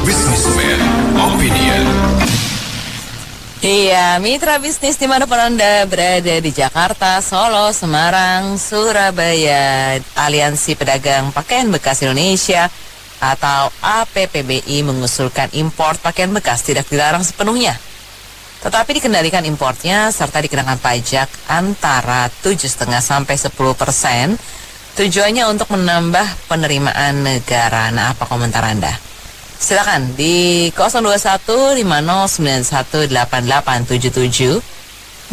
Businessman Opinion. Iya, mitra bisnis dimanapun Anda berada di Jakarta, Solo, Semarang, Surabaya, Aliansi Pedagang Pakaian Bekas Indonesia atau APPBI mengusulkan impor pakaian bekas tidak dilarang sepenuhnya, tetapi dikendalikan importnya serta dikenakan pajak antara 7,5 sampai 10%. Tujuannya untuk menambah penerimaan negara. Nah, apa komentar Anda? Silakan di 02150918877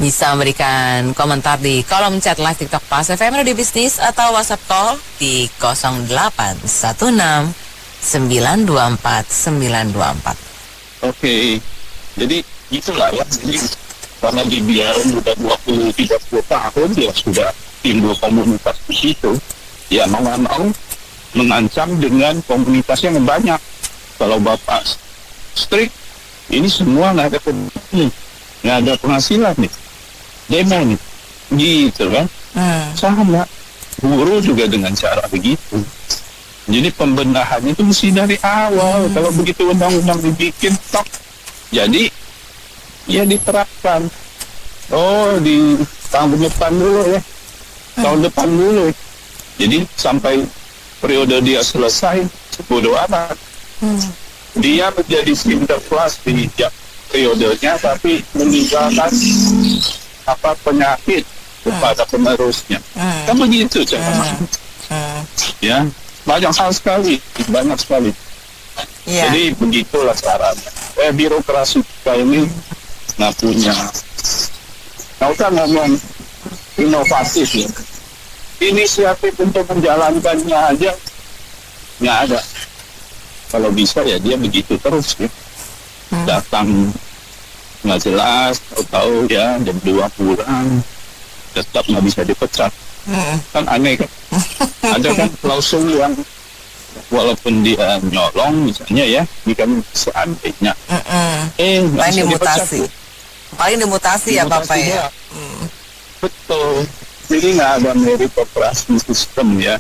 bisa memberikan komentar di kolom chat live TikTok Pas FM Radio Bisnis atau WhatsApp call di 0816 924 924. Oke, jadi itulah ya. Jadi karena dibiarin udah 20-30 tahun ya sudah timbul komunitas di situ. Ya mau nggak mau mengancam dengan komunitas yang banyak. Kalau Bapak strict, ini semua nggak ada nggak ada penghasilan nih, demo nih, gitu kan? Sama buruh juga dengan cara begitu. Jadi pembenahan itu mesti dari awal. Kalau begitu undang-undang dibikin tok, jadi ya diterapkan. Oh, di tahun depan dulu ya, tahun depan dulu. Jadi sampai periode dia selesai, bodo amat. Dia menjadi sinterklas di periodenya, tapi meninggalkan penyakit kepada penerusnya. Kan begitu cara. Ya, banyak sekali. Yeah. Jadi begitulah caranya. Birokrasi kita ini nggak usah ngomong inovatif ya. Inisiatif untuk menjalankannya aja nggak ada. Kalau bisa ya dia begitu terus ya. Datang nggak jelas, tahu ya jam 2 pulang, tetap nggak bisa dipecat. Kan aneh kan? Ada kan klausul yang walaupun dia nyolong misalnya ya, bukan seandainya. Paling dimutasi. Paling dimutasi ya Bapak ya. Betul. Jadi nggak ada meritokrasi sistem ya.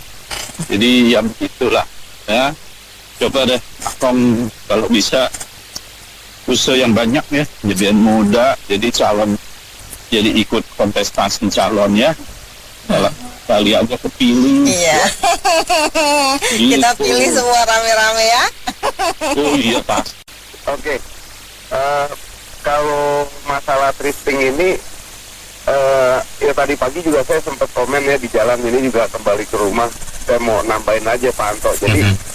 Jadi yang itulah ya. Coba deh Akong kalau bisa usaha yang banyak ya, jadi muda, jadi calon, jadi ikut kontestasi calon ya. Kalau kali aja kepilih. Iya. Gitu. Kita pilih semua rame-rame ya. Oh iya Pak. Oke. Kalau masalah thrifting ini, ya tadi pagi juga saya sempat komen ya di jalan ini juga kembali ke rumah. Saya mau nambahin aja Pak Anto. Jadi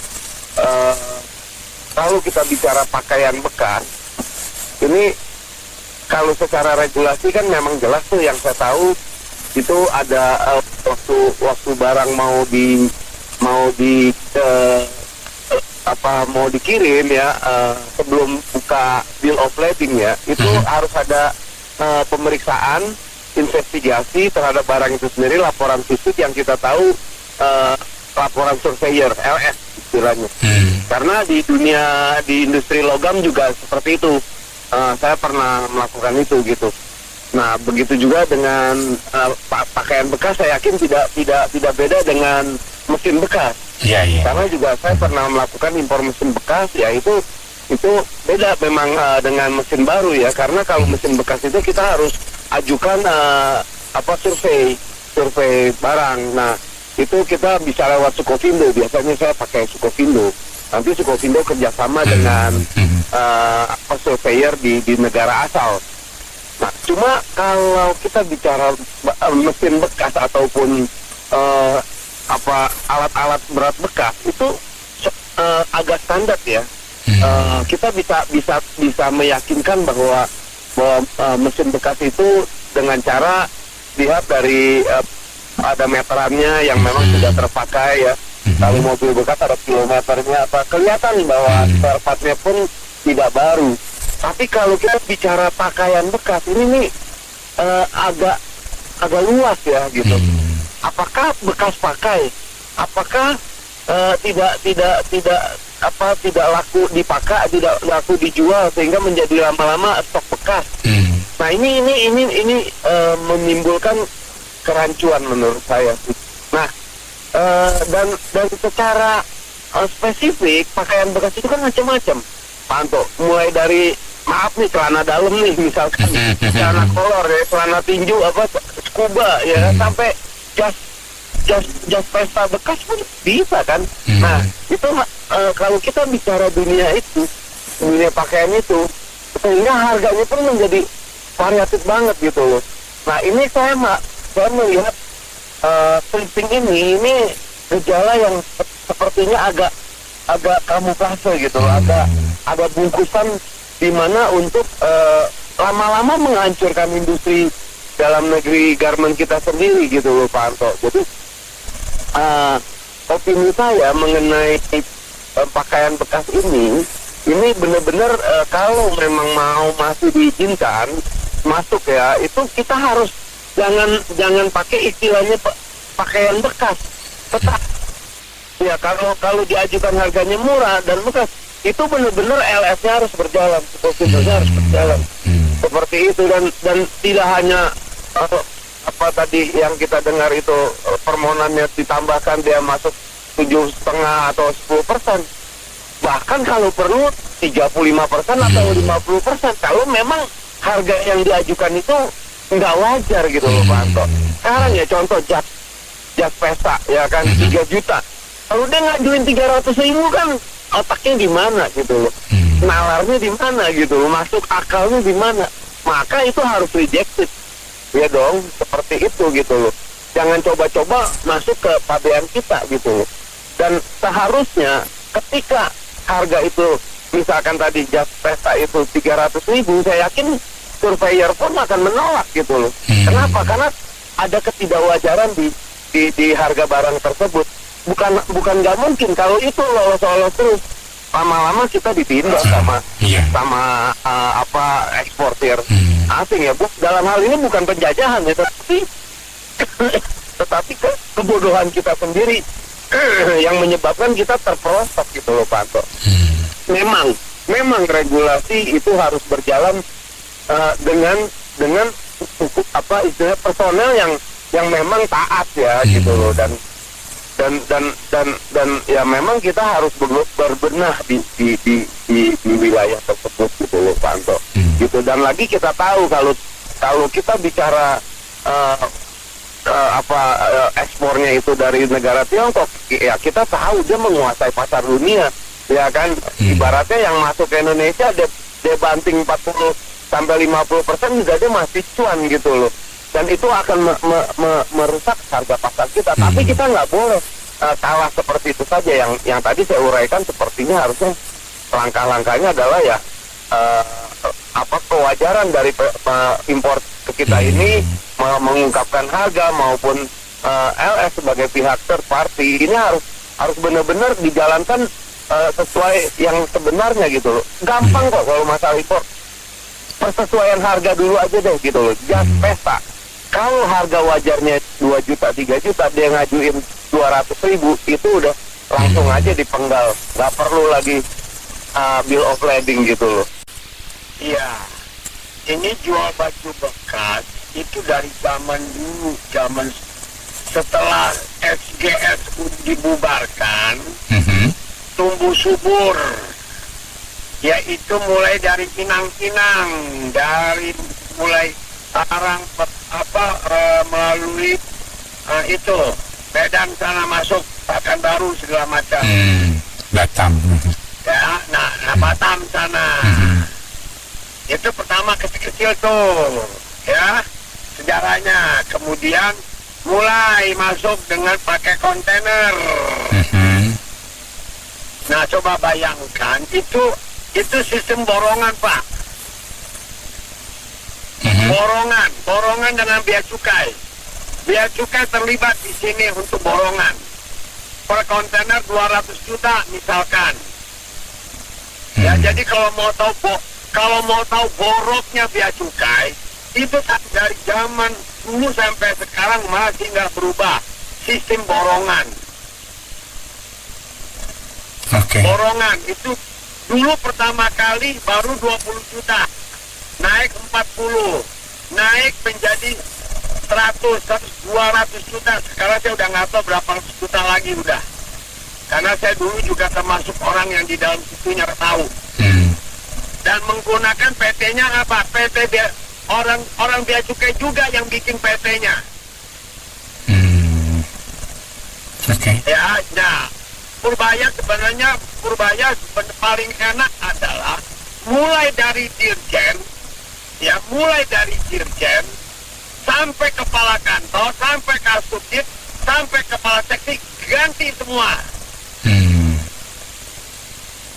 kalau kita bicara pakaian bekas, ini kalau secara regulasi kan memang jelas tuh yang saya tahu itu ada waktu barang mau dikirim ya, sebelum buka bill of lading ya, itu harus ada pemeriksaan, investigasi terhadap barang itu sendiri, laporan fisik yang kita tahu laporan surveyor LS istilahnya. Karena di industri logam juga seperti itu. Saya pernah melakukan itu gitu. Nah, begitu juga dengan pakaian bekas, saya yakin tidak beda dengan mesin bekas. Iya. Karena juga saya pernah melakukan impor mesin bekas, ya itu beda memang dengan mesin baru ya. Karena kalau mesin bekas itu kita harus ajukan survei barang. Nah, itu kita bisa lewat Sukovindo. Biasanya saya pakai Sukovindo. Nanti Sukovindo kerjasama dengan surveyor di negara asal. Nah, cuma kalau kita bicara mesin bekas ataupun alat-alat berat bekas itu agak standar ya. Kita bisa meyakinkan bahwa mesin bekas itu dengan cara lihat dari ada meterannya yang memang sudah terpakai ya. Kalau mobil bekas ada kilometernya, kelihatan bahwa spare partnya pun tidak baru. Tapi kalau kita bicara pakaian bekas ini nih agak luas ya gitu. Apakah bekas pakai? Apakah tidak laku dipakai, tidak laku dijual sehingga menjadi lama-lama stok bekas? Nah ini menimbulkan kerancuan menurut saya. Nah dan secara spesifik pakaian bekas itu kan macam-macam. Pak Anto, mulai dari maaf nih celana dalam nih misalkan celana kolor ya, celana tinju apa scuba ya, sampai jas pesta bekas pun bisa kan. Nah itu kalau kita bicara dunia pakaian itu, sehingga harganya pun menjadi variatif banget gitu loh. Nah ini saya melihat thrifting ini gejala yang sepertinya agak kamuflase gitu, ada bungkusan di mana untuk lama-lama menghancurkan industri dalam negeri garment kita sendiri gitu loh Pak Anto. Jadi opini saya mengenai pakaian bekas ini benar-benar kalau memang mau masih diizinkan masuk ya, itu kita harus jangan pakai istilahnya pakaian bekas. Tetap ya kalau diajukan harganya murah dan bekas, itu benar-benar LS-nya harus berjalan, prosedurnya harus berjalan seperti itu, dan tidak hanya apa tadi yang kita dengar itu permohonannya ditambahkan dia masuk 7,5 atau 10%, bahkan kalau perlu 35% atau 50% kalau memang harga yang diajukan itu nggak wajar gitu loh Pak Anto. Sekarang ya contoh jas pesta ya kan 3 juta, kalau dia ngajuin 300.000 kan otaknya di mana gitu loh, nalarnya di mana gitu loh, masuk akalnya di mana, maka itu harus rejected ya dong, seperti itu gitu loh. Jangan coba-coba masuk ke pabean kita gitu loh. Dan seharusnya ketika harga itu misalkan tadi jas pesta itu 300.000, saya yakin surveyor pun akan menolak gitu loh. Kenapa? Karena ada ketidakwajaran di harga barang tersebut. Bukan nggak mungkin kalau itu lolos terus, lama-lama kita ditindak sama eksportir asing ya. Dalam hal ini bukan penjajahan ya, tetapi kebodohan kita sendiri yang menyebabkan kita terperosok gitu loh Pak Anto. Memang regulasi itu harus berjalan dengan istilah personel yang memang taat ya gitu loh, dan ya memang kita harus berbenah di wilayah tersebut gitu loh Pak Anto. Gitu. Dan lagi kita tahu kalau kita bicara ekspornya itu dari negara Tiongkok, ya kita tahu dia menguasai pasar dunia ya kan. Ibaratnya yang masuk ke Indonesia dia banting 40-50% juga dia masih cuan gitu loh, dan itu akan merusak harga pasar kita. Tapi kita nggak boleh kalah seperti itu saja. Yang tadi saya uraikan sepertinya harusnya langkah-langkahnya adalah ya kewajaran dari impor ke kita ini mengungkapkan harga maupun LS sebagai pihak third party ini harus benar-benar dijalankan sesuai yang sebenarnya gitu loh. Gampang kok kalau masalah impor, persesuaian harga dulu aja deh gitu loh. Jas pesta kalau harga wajarnya 2 juta 3 juta, dia ngajuin 200.000, itu udah langsung aja dipenggal, nggak perlu lagi bill of lading gitu loh. Iya, ini jual baju bekas itu dari zaman dulu, zaman setelah SGS dibubarkan, tumbuh subur, yaitu mulai dari inang-inang, dari mulai sarang melalui itu Medan sana masuk Pekanbaru segala macam, Batam ya, nah Batam sana. Itu pertama kecil-kecil tuh ya sejarahnya, kemudian mulai masuk dengan pakai kontainer. Nah coba bayangkan itu sistem borongan Pak, borongan dengan bea cukai terlibat di sini untuk borongan per kontainer 200 juta misalkan ya. Jadi kalau mau tahu boroknya bea cukai itu dari zaman dulu sampai sekarang masih nggak berubah sistem borongan. Borongan itu dulu pertama kali baru 20 juta, naik 40, naik menjadi 200 juta. Sekarang saya udah nggak tahu berapa ratus juta lagi udah, karena saya dulu juga termasuk orang yang di dalam situnya tahu. dan menggunakan PT-nya apa? Orang bea cukai juga yang bikin PT-nya. Oke. Ya, nah, Purbaya paling enak adalah mulai dari dirjen sampai kepala kantor, sampai kasubdit, sampai kepala seksi, ganti semua.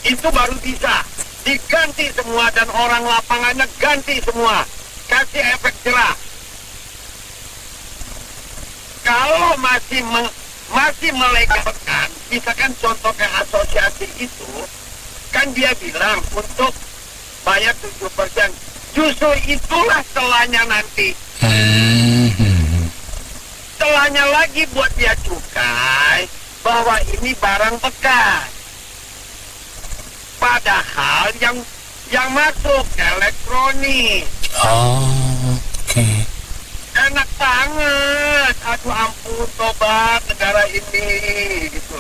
Itu baru bisa diganti semua, dan orang lapangannya ganti semua, kasih efek jerah. Kalau masih melegalkan, misalkan contoh kayak asosiasi itu, kan dia bilang untuk bayar 7%. Justru itulah celahnya nanti. Celahnya lagi buat dia cukai bahwa ini barang bekas. Padahal yang masuk elektronik. Oh, oke. Enak banget. Aduh ampun, tobat negara ini gitu.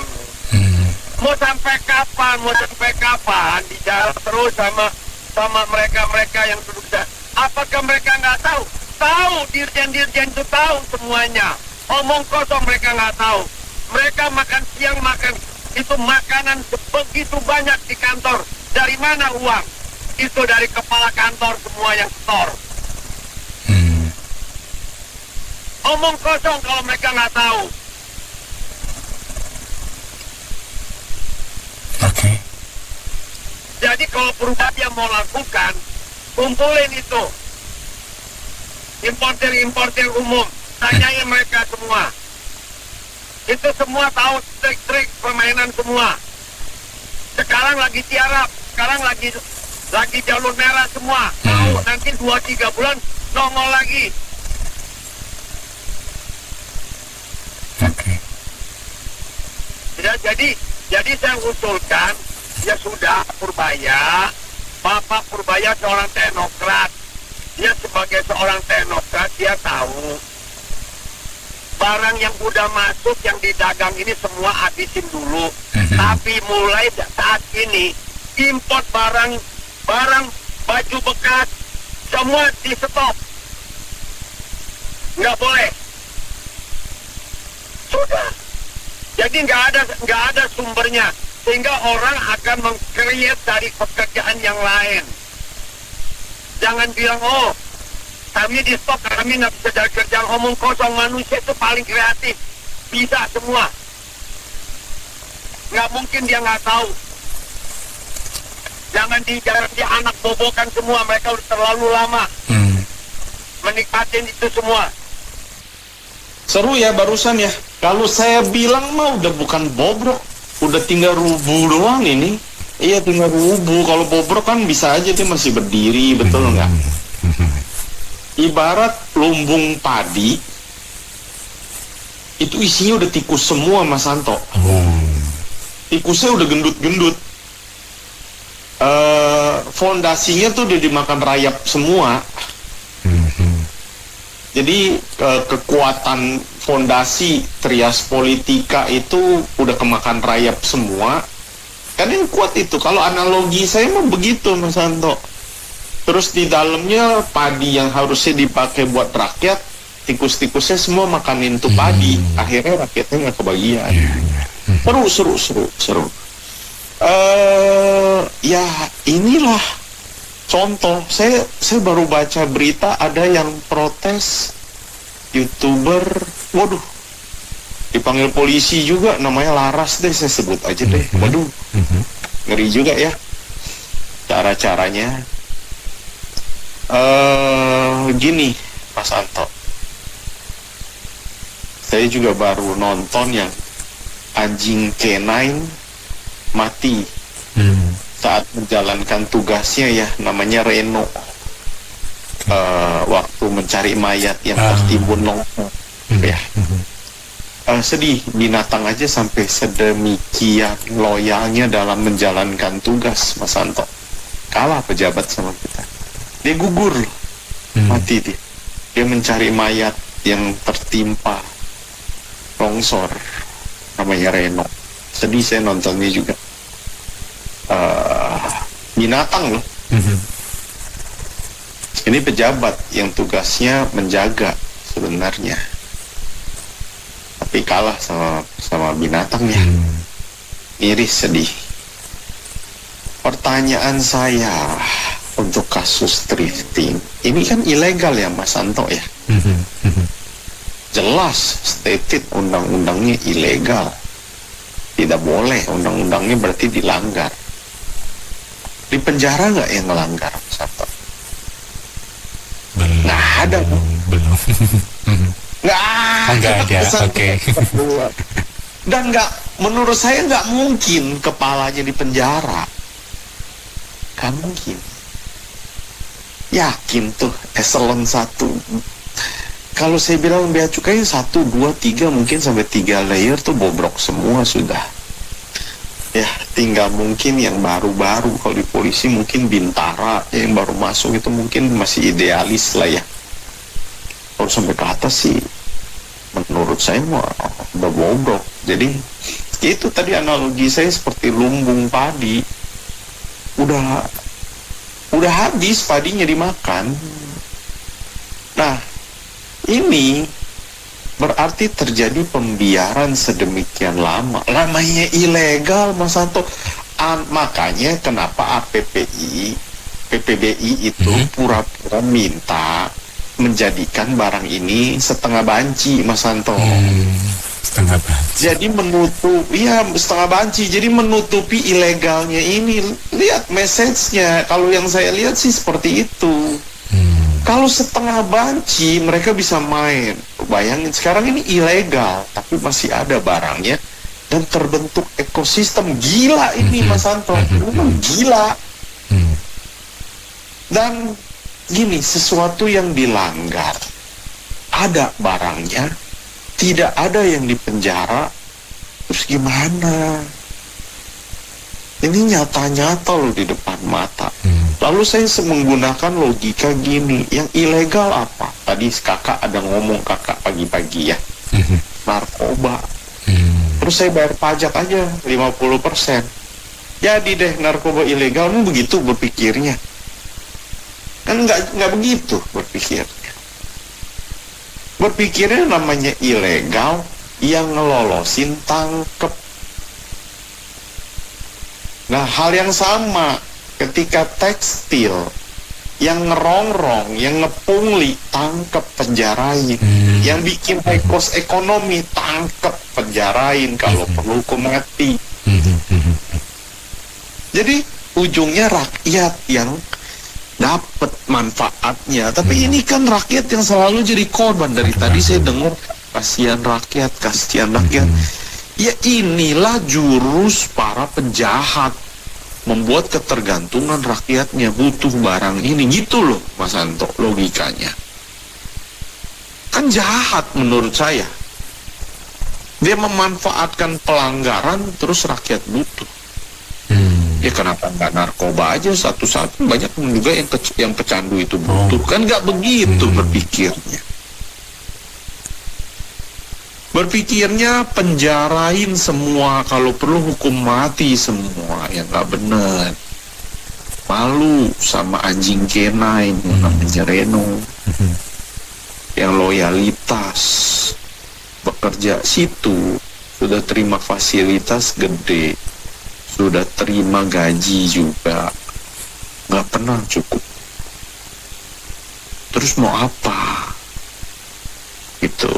Mau sampai kapan di jalan terus sama mereka yang duduk sana. Apakah mereka nggak tahu? Tahu, dirjen-dirjen itu tahu semuanya. Omong kosong mereka nggak tahu. Mereka makan siang, makan itu makanan begitu banyak di kantor. Dari mana uang? Itu dari kepala kantor semua yang store. Omong kosong kalau mereka nggak tahu. Oke. Jadi kalau Purbaya mau lakukan, kumpulin itu importer umum, tanyain mereka semua. Itu semua tahu trik-trik permainan semua. Sekarang lagi tiarap, sekarang lagi jalur merah semua. Tahu nanti 2-3 bulan nongol lagi. Oke. Ya, jadi saya usulkan, ya sudah Purbaya, Bapak Purbaya seorang teknokrat. Dia sebagai seorang teknokrat, dia tahu barang yang udah masuk yang didagang ini semua habisin dulu. Tapi mulai saat ini import barang baju bekas semua di stop. Nggak boleh. Sudah. Jadi nggak ada sumbernya, sehingga orang akan meng-create dari pekerjaan yang lain. Jangan bilang, oh kami di stop, kami nggak bisa dari kerjaan. Omong kosong, manusia itu paling kreatif, bisa semua. Nggak mungkin dia nggak tahu. Jangan di anak bobokan semua, mereka udah terlalu lama menikmatin itu semua. Seru ya barusan ya. Kalau saya bilang mah udah bukan bobrok, udah tinggal rubuh doang ini. Iya, tinggal rubuh. Kalau bobrok kan bisa aja dia masih berdiri, betul nggak? Ibarat lumbung padi, itu isinya udah tikus semua, Mas Santo. Tikusnya udah gendut-gendut. Fondasinya tuh udah dimakan rayap semua. Jadi kekuatan fondasi Trias Politika itu udah kemakan rayap semua. Kan yang kuat itu, kalau analogi saya mah begitu, Mas Santo. Terus di dalamnya padi yang harusnya dipakai buat rakyat, tikus-tikusnya semua makanin tuh padi. Akhirnya rakyatnya nggak kebagian. Seru. Ya inilah contoh. Saya baru baca berita ada yang protes YouTuber, waduh, dipanggil polisi juga, namanya Laras deh, saya sebut aja deh. Waduh, ngeri juga ya cara-caranya. Gini, Mas Anto, saya juga baru nonton yang anjing K9 mati saat menjalankan tugasnya ya, namanya Reno. Waktu mencari mayat yang tertimbun longsor ya. Sedih, binatang aja sampai sedemikian loyalnya dalam menjalankan tugas, Mas Santo. Kalah pejabat sama kita, dia gugur, mati dia mencari mayat yang tertimpa longsor, namanya Reno. Sedih saya nontonnya juga. Binatang loh. Ini pejabat yang tugasnya menjaga sebenarnya, tapi kalah sama binatang ya. Miris, sedih. Pertanyaan saya untuk kasus thrifting, ini kan ilegal ya Mas Anto ya? Jelas stated undang-undangnya ilegal, tidak boleh, undang-undangnya berarti dilanggar. Di penjara nggak yang melanggar Mas Anto? Nggak ada. Belum. Nggak ada, oke. Dan menurut saya nggak mungkin kepalanya di penjara. Nggak mungkin. Yakin tuh eselon 1. Kalau saya bilang bea cukai 1, 2, 3 mungkin sampai 3 layer tuh bobrok semua sudah. Ya, tinggal mungkin yang baru-baru. Kalau di polisi mungkin Bintara yang baru masuk itu mungkin masih idealis lah ya. Kalau sampai ke atas sih menurut saya mah udah bobrok. Jadi itu tadi analogi saya seperti lumbung padi. Udah habis padinya dimakan. Nah, ini berarti terjadi pembiaran sedemikian lama. Namanya ilegal, Mas Santo. Makanya kenapa PPBI itu pura-pura minta menjadikan barang ini setengah banci, Mas Santo. Setengah banci. Jadi setengah banci. Jadi menutupi ilegalnya ini. Lihat message-nya. Kalau yang saya lihat sih seperti itu. Kalau setengah banci mereka bisa main. Bayangin sekarang ini ilegal, tapi masih ada barangnya dan terbentuk ekosistem gila ini, Mas Santo. Memang gila. Dan gini, sesuatu yang dilanggar, ada barangnya, tidak ada yang dipenjara, terus gimana? Ini nyata-nyata loh di depan mata. Lalu saya menggunakan logika gini, yang ilegal apa? Tadi kakak ada ngomong kakak pagi-pagi ya, narkoba. Terus saya bayar pajak aja 50%. Jadi deh narkoba ilegal, begitu berpikirnya. Kan nggak begitu berpikirnya. Berpikirnya namanya ilegal, yang ngelolosin tangkep. Nah, hal yang sama ketika tekstil yang ngerongrong, yang ngepungli, tangkep, penjarain. Yang bikin high cost ekonomi, tangkep, penjarain, kalau perlu hukum mati. Jadi ujungnya rakyat yang dapat manfaatnya. Tapi ini kan rakyat yang selalu jadi korban. Dari tadi saya dengar kasihan rakyat. Ya inilah jurus para penjahat, membuat ketergantungan rakyatnya butuh barang ini. Gitu loh Mas Anto logikanya. Kan jahat menurut saya. Dia memanfaatkan pelanggaran terus rakyat butuh. Ya kenapa nggak narkoba aja satu-satu? Banyak juga yang pecandu itu butuh. Kan nggak begitu berpikirnya. Berpikirnya penjarain semua, kalau perlu hukum mati semua, yang nggak benar. Malu sama anjing K9 yang namanya Reno, yang loyalitas bekerja situ, sudah terima fasilitas gede, sudah terima gaji juga, nggak pernah cukup. Terus mau apa? Itu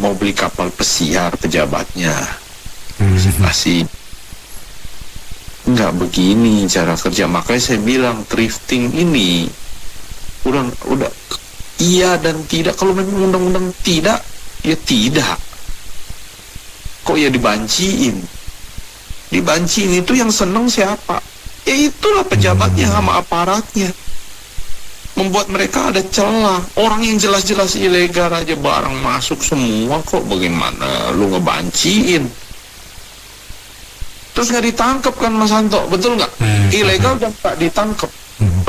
mau beli kapal pesiar pejabatnya, masih nggak begini cara kerja. Makanya saya bilang thrifting ini udah iya dan tidak. Kalau memang undang-undang tidak, ya tidak. Kok ya dibanciin itu yang seneng siapa? Ya itulah pejabatnya sama aparatnya, membuat mereka ada celah. Orang yang jelas-jelas ilegal aja barang masuk semua, kok bagaimana lu ngebanciin? Terus nggak ditangkap kan Mas Santo, betul nggak? Ilegal dan nggak ditangkap.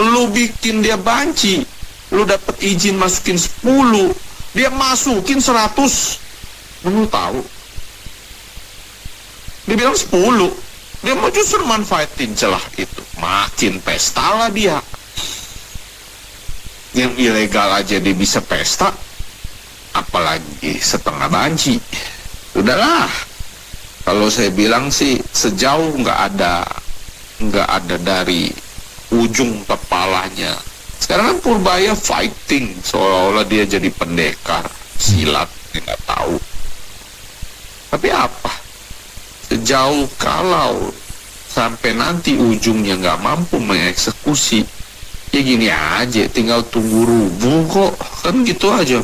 Lu bikin dia banci, lu dapat izin masukin 10, dia masukin 100. Lu tahu? Dia bilang 10, dia mau justru manfaatin celah itu, makin pesta lah dia. Yang ilegal aja dia bisa pesta, apalagi setengah banci. Udahlah, kalau saya bilang sih sejauh nggak ada dari ujung kepalanya. Sekarang kan Purbaya fighting seolah-olah dia jadi pendekar silat, dia nggak tahu. Tapi apa? Sejauh kalau sampai nanti ujungnya nggak mampu mengeksekusi, ya gini aja, tinggal tunggu rubuh kok, kan gitu aja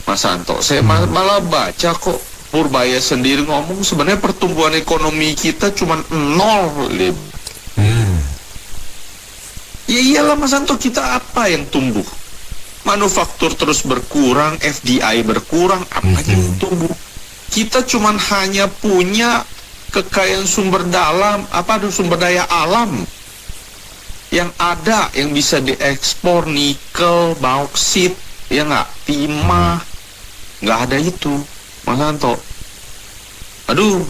Mas Santo. Saya malah baca kok Purbaya sendiri ngomong sebenarnya pertumbuhan ekonomi kita cuma 0, Lib. Ya iyalah Mas Santo, kita apa yang tumbuh? Manufaktur terus berkurang, FDI berkurang, apa yang tumbuh? Kita cuma hanya punya kekayaan sumber daya alam yang ada, yang bisa diekspor, nikel, bauksit, ya nggak, timah, nggak ada itu, Mas Santo. Aduh,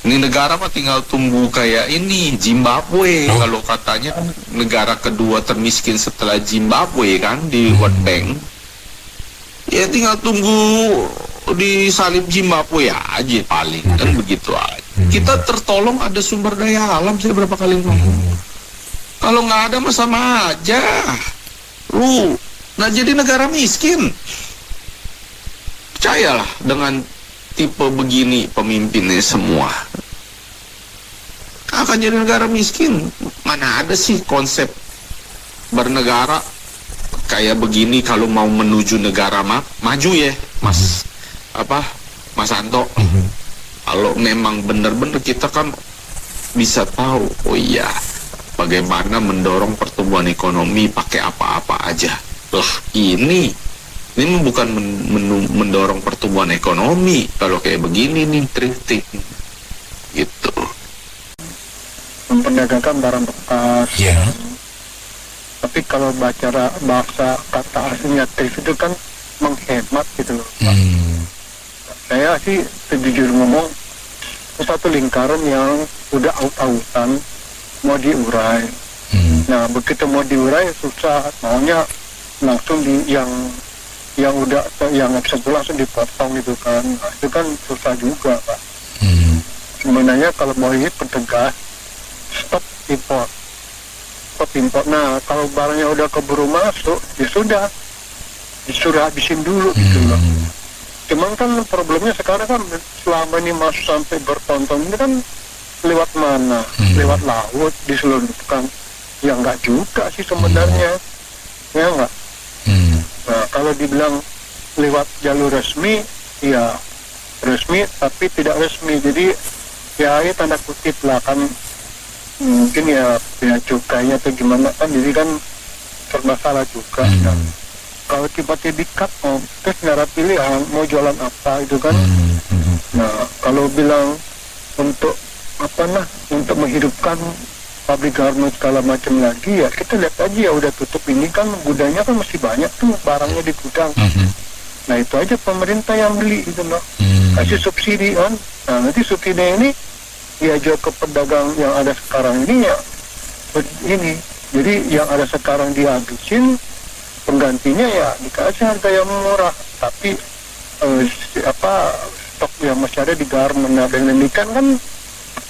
ini negara mah tinggal tunggu kayak ini, Zimbabwe. Kalau katanya negara kedua termiskin setelah Zimbabwe kan di World Bank. Ya tinggal tunggu disalib Zimbabwe aja paling, kan begitu aja. Kita tertolong ada sumber daya alam, saya berapa kali ngomong. Kalau nggak ada mah sama aja. Nah jadi negara miskin. Percayalah dengan tipe begini pemimpinnya semua. Akan jadi negara miskin. Mana ada sih konsep bernegara kayak begini kalau mau menuju negara maju ya, Mas Santo. Kalau memang benar-benar kita kan bisa tahu, oh iya, bagaimana mendorong pertumbuhan ekonomi pakai apa-apa aja. Lah ini bukan mendorong pertumbuhan ekonomi kalau kayak begini nih, thrifting gitu. Memperdagangkan barang bekas. Ya. Tapi kalau bahasa kata aslinya thrift itu kan menghemat gitu loh. Saya sih sejujur ngomong, satu lingkaran yang udah out-outan mau diurai. Nah begitu mau diurai susah, maunya langsung yang langsung dipotong gitu kan. Nah, itu kan susah juga Pak. Sebenarnya kalau mau ini pertegas, stop import. Nah kalau barangnya udah keburu masuk, ya sudah disuruh habisin dulu gitu loh. Cuman kan problemnya sekarang kan selama ini masuk sampai bertonton ini kan lewat mana? Lewat laut diselundupkan. Ya enggak juga sih sebenarnya. Ya enggak? Nah kalau dibilang lewat jalur resmi, ya resmi tapi tidak resmi. Jadi ya tanda kutip lah kan, mungkin ya cukainya atau gimana kan, jadi kan serba salah juga. Kalau tiba-tiba di-cut, terus nggak ada pilihan mau jualan apa itu kan. Nah kalau bilang untuk untuk menghidupkan pabrik garment segala macam lagi, ya kita lihat aja ya udah tutup ini kan, gudangnya kan masih banyak tuh barangnya di gudang. Nah itu aja pemerintah yang beli gitu loh, kasih subsidi kan. Nah nanti subsidi ini ya jual ke pedagang yang ada sekarang ini ya ini. Jadi yang ada sekarang dihabisin, penggantinya ya dikasih harga yang murah, tapi stok yang masih ada di garment. Nah dengan ini kan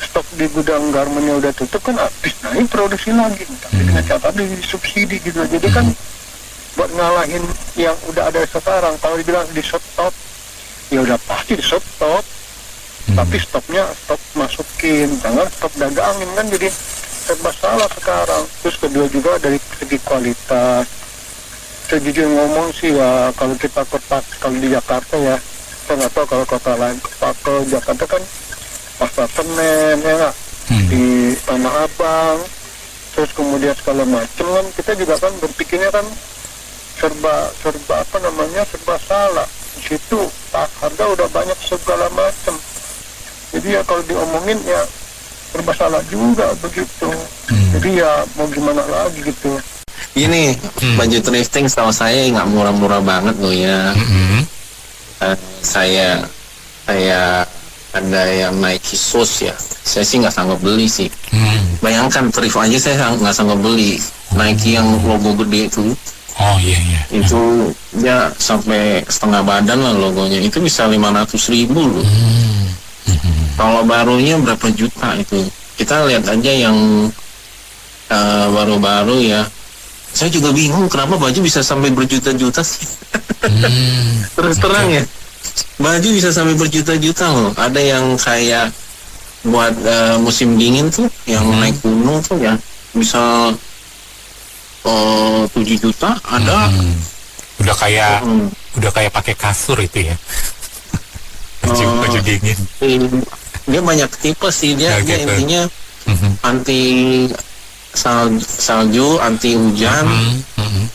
stok di gudang garmentnya udah tutup kan habis, nah ini produksi lagi, tapi dengan catatan disubsidi gitu. Jadi kan buat ngalahin yang udah ada sekarang. Kalau dibilang di stop, ya udah pasti di stop, tapi stopnya stop masukin, jangan stop dagangin kan, jadi serba salah sekarang. Terus kedua juga dari segi kualitas, sejujur ngomong sih ya, kalau kita kalau di Jakarta ya, saya nggak tahu kalau kota lain. Kalau Jakarta kan Pasar Senen ya nggak, di Tanah Abang, terus kemudian segala macam kan, kita juga kan berpikirnya kan serba salah. Di situ harga udah banyak segala macam, jadi ya kalau diomongin ya serba salah juga begitu. Jadi ya mau gimana lagi gitu. Ini baju thrifting setahu saya nggak murah-murah banget loh ya. Saya ada yang Nike Sos ya. Saya sih nggak sanggup beli sih. Bayangkan thrift aja saya nggak sanggup beli. Nike yang logo gede itu. Oh iya iya. Itu dia sampai setengah badan lah logonya. Itu bisa 500.000 loh. Kalau barunya berapa juta itu? Kita lihat aja yang baru-baru ya. Saya juga bingung kenapa baju bisa sampai berjuta-juta sih. Terus terang ya, baju bisa sampai berjuta-juta loh. Ada yang kayak buat musim dingin tuh, yang naik gunung tuh ya, bisa 7 juta ada. Udah kayak pakai kasur itu ya. Baju dingin. Dia banyak tipe sih, dia gitu. intinya anti salju, anti hujan.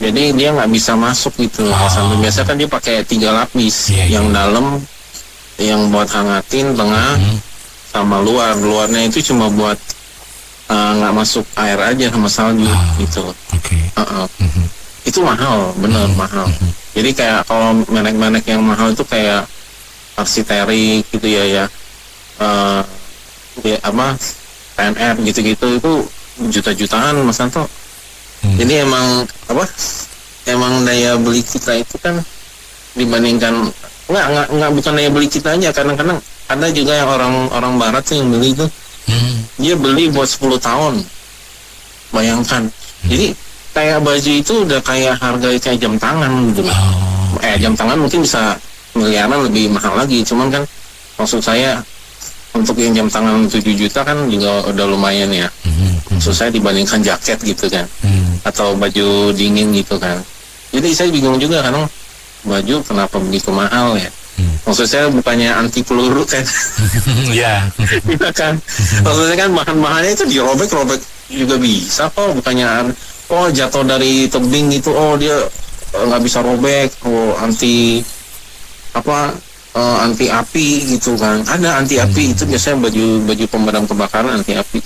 Jadi dia nggak bisa masuk gitu. Sampai biasa kan dia pakai 3 lapis, yang dalam, yang buat hangatin, tengah, sama luarnya itu cuma buat nggak masuk air aja sama salju gitu. Itu mahal, bener mahal. Jadi kayak kalau merek-merek yang mahal itu kayak Arsiteri gitu ya. PNR gitu-gitu itu juta-jutaan Mas Santo. Jadi emang daya beli kita itu kan dibandingkan nggak bukan daya beli kita aja, kadang-kadang ada juga yang orang barat tuh yang beli itu dia beli buat 10 tahun, bayangkan. Jadi kayak baju itu udah kayak harga kayak jam tangan gitu. Jam tangan mungkin bisa miliaran, lebih mahal lagi, cuman kan maksud saya untuk yang jam tangan 7 juta kan juga udah lumayan ya. Maksud saya dibandingkan jaket gitu kan, atau baju dingin gitu kan. Jadi saya bingung juga kadang baju kenapa begitu mahal ya. Maksud saya bukannya anti peluru kan. Iya kan. Maksudnya kan bahan-bahannya itu dirobek-robek juga bisa kok, bukannya jatuh dari tebing gitu, dia nggak bisa robek, anti api gitu kan. Ada anti api itu biasanya baju pemadam kebakaran anti api.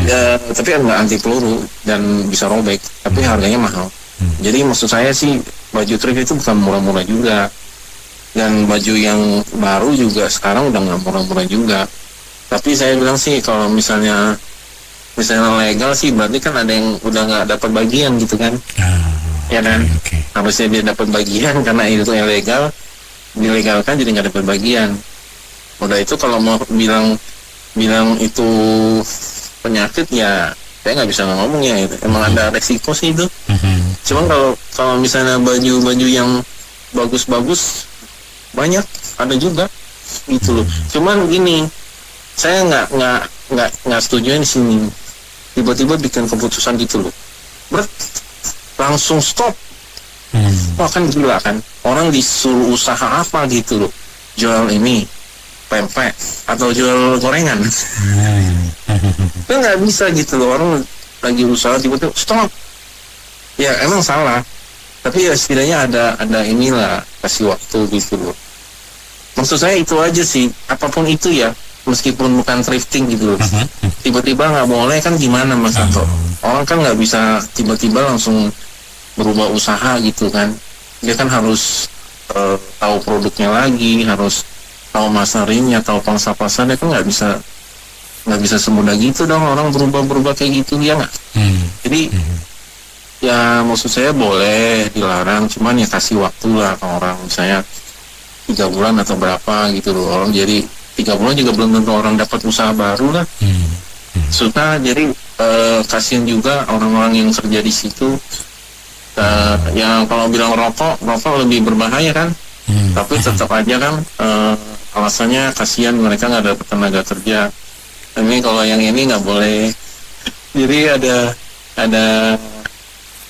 Ya, tapi nggak anti peluru dan bisa robek, tapi harganya mahal. Jadi maksud saya sih baju thrift itu bukan murah-murah juga, dan baju yang baru juga sekarang udah nggak murah-murah juga. Tapi saya bilang sih kalau misalnya legal sih berarti kan ada yang udah nggak dapat bagian gitu kan. Ya kan, harusnya dia dapat bagian karena itu ilegal, dilegalkan jadi nggak dapat bagian. Udah itu kalau mau bilang itu penyakit ya saya nggak bisa ngomong ya, itu emang ada resiko sih itu. Cuman kalau misalnya baju yang bagus-bagus banyak ada juga gitu loh. Cuman gini, saya nggak setuju di sini tiba-tiba bikin keputusan gitu loh, langsung stop. Wah kan gila kan, orang disuruh usaha apa gitu loh, jual ini pempek atau jual gorengan. Itu nggak bisa gitu loh, orang lagi usaha tiba-tiba stop. Ya emang salah, tapi ya setidaknya ada inilah, kasih waktu gitu loh. Maksud saya itu aja sih, apapun itu ya, meskipun bukan thrifting gitu loh. Tiba-tiba nggak boleh kan gimana Mas Santo? Orang kan nggak bisa tiba-tiba langsung berubah usaha gitu kan. Dia kan harus tahu produknya lagi, harus tahu masarinnya, tahu pangsa pasarnya, kan nggak bisa semudah gitu dong orang berubah kayak gitu ya nggak? Jadi ya maksud saya boleh dilarang, cuman ya kasih waktu lah ke orang, misalnya 3 bulan atau berapa gitu loh. Orang jadi 3 bulan juga belum tentu orang dapat usaha baru lah. Suka jadi kasihan juga orang-orang yang kerja di situ. Yang kalau bilang rokok lebih berbahaya kan, tapi tetap aja kan alasannya kasihan mereka nggak dapat tenaga kerja. Ini kalau yang ini nggak boleh. Jadi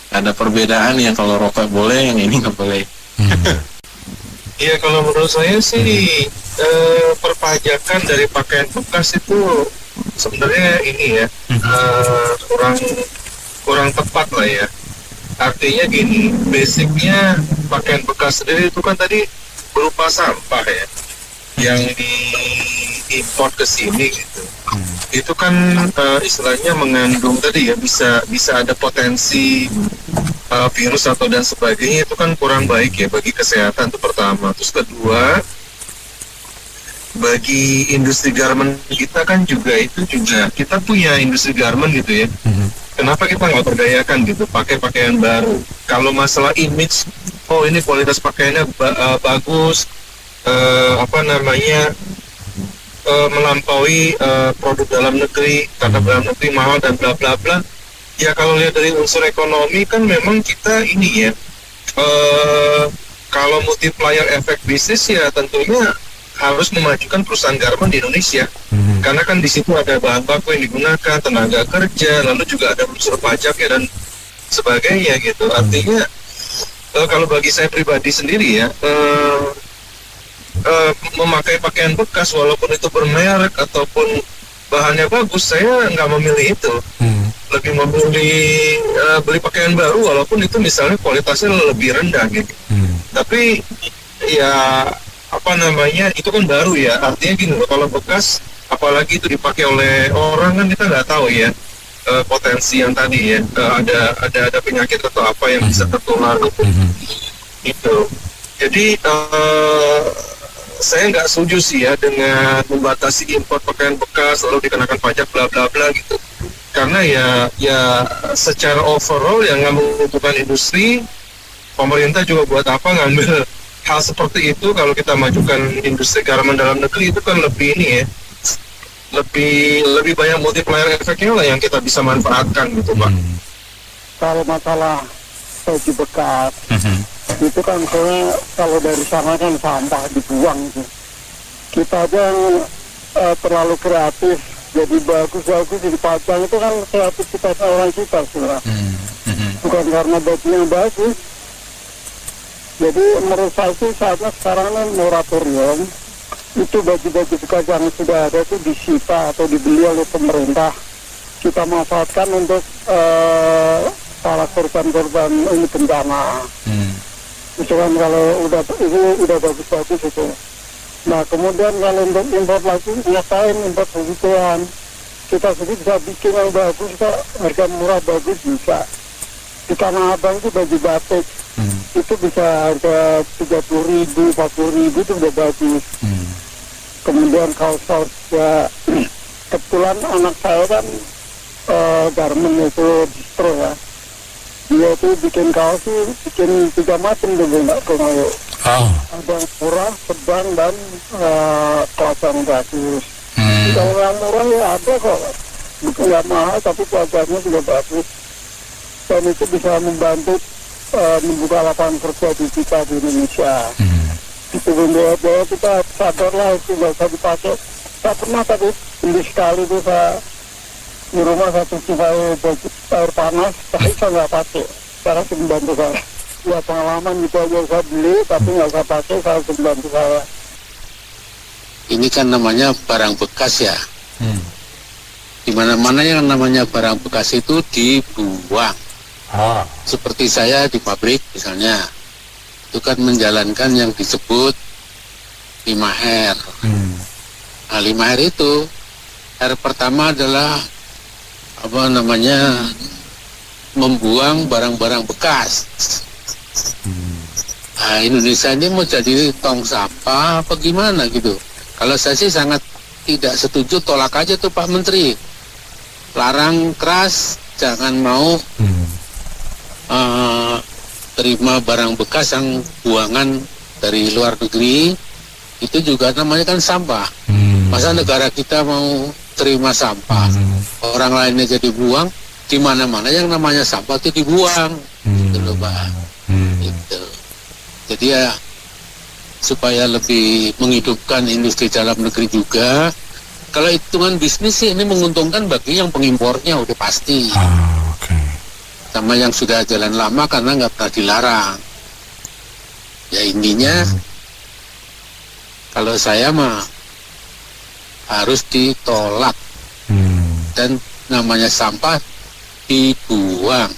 ada perbedaan ya, kalau rokok boleh, yang ini nggak boleh. Iya, kalau menurut saya sih perpajakan dari pakaian bekas itu sebenarnya ini ya kurang tepat lah ya. Artinya gini, basicnya pakaian bekas sendiri itu kan tadi berupa sampah ya, yang diimport ke sini gitu. Itu kan istilahnya mengandung tadi ya, bisa ada potensi virus atau dan sebagainya. Itu kan kurang baik ya bagi kesehatan, itu pertama. Terus kedua, bagi industri garment kita kan juga kita punya industri garment gitu ya. Kenapa kita nggak berdayakan gitu, pakai pakaian baru? Kalau masalah image, oh ini kualitas pakaiannya bagus, melampaui produk dalam negeri, karena dalam negeri mahal dan bla bla bla. Ya kalau lihat dari unsur ekonomi kan memang kita ini ya, kalau multiplier efek bisnis ya tentunya harus memajukan perusahaan garment di Indonesia. Karena kan di situ ada bahan baku yang digunakan, tenaga kerja, lalu juga ada unsur pajaknya dan sebagainya gitu. Artinya kalau bagi saya pribadi sendiri ya, memakai pakaian bekas walaupun itu bermerek ataupun bahannya bagus, saya nggak memilih itu. Lebih memilih beli pakaian baru walaupun itu misalnya kualitasnya lebih rendah gitu. Tapi ya itu kan baru ya, artinya gini loh, kalau bekas apalagi itu dipakai oleh orang kan kita nggak tahu ya potensi yang tadi ya, ada penyakit atau apa yang bisa tertular itu. Jadi saya nggak setuju sih ya dengan membatasi impor pakaian bekas lalu dikenakan pajak bla bla bla gitu, karena ya secara overall yang nggak menguntungkan industri. Pemerintah juga buat apa ngambil hal seperti itu? Kalau kita majukan industri garment dalam negeri itu kan lebih ini ya, lebih banyak multiplier efeknya lah yang kita bisa manfaatkan gitu Pak. Kalau masalah baju bekas itu kan kalau dari sana kan sampah dibuang gitu. Kita aja yang terlalu kreatif, jadi bagus-bagus dipajang, itu kan kreativitas orang kita sebenarnya. Bukan karena bajunya bagus. Jadi menurut saya sih saatnya sekarang kan moratorium, itu baju-baju bekas yang sudah ada itu disita atau dibeli oleh pemerintah, kita manfaatkan untuk para korban-korban ini bencana. Misalkan kalau udah bagus-bagus itu. Nah kemudian kalau untuk impor lagi, ngapain impor begituan? Kita sendiri bisa bikin yang bagus, harga murah bagus bisa. Di Tanah Abang itu baju batik, itu bisa harga 30.000, 40.000 itu udah bagus. Kemudian kaos-kaos ya, kebetulan anak saya kan garment itu distro ya. Dia itu bikin kaos sih, bikin 3 macam dulu nggak kemayu. Ada yang murah, sedang dan kelas yang bagus. Kalau yang murah ya ada kok, bukan yang mahal tapi kualitasnya juga bagus. Dan itu bisa membantu membuka lapangan kerja di kita di Indonesia. Itu benda-benda kita sadar lah itu nggak usah dipakai. Saya pernah tadi beli sekali itu saya di rumah saya cuci air panas, tapi saya nggak pakai. Sekarang itu membantu saya. Ya pengalaman gitu aja saya beli, tapi nggak usah pakai, saya membantu saya. Ini kan namanya barang bekas ya. Di mana-mana yang namanya barang bekas itu dibuang. Seperti saya di pabrik misalnya, itu kan menjalankan yang disebut 5R. Nah 5R itu, R pertama adalah membuang barang-barang bekas. Nah, Indonesia ini mau jadi tong sampah apa gimana gitu? Kalau saya sih sangat tidak setuju, tolak aja tuh Pak Menteri. Larang keras, jangan mau terima barang bekas yang buangan dari luar negeri. Itu juga namanya kan sampah. Masa negara kita mau terima sampah, orang lainnya jadi buang, di mana-mana yang namanya sampah itu dibuang, gitu loh Pak. Gitu. Jadi ya supaya lebih menghidupkan industri dalam negeri juga. Kalau hitungan bisnis sih ini menguntungkan bagi yang pengimpornya udah pasti. Sama yang sudah jalan lama karena nggak pernah dilarang. Ya intinya kalau saya mah harus ditolak dan namanya sampah dibuang.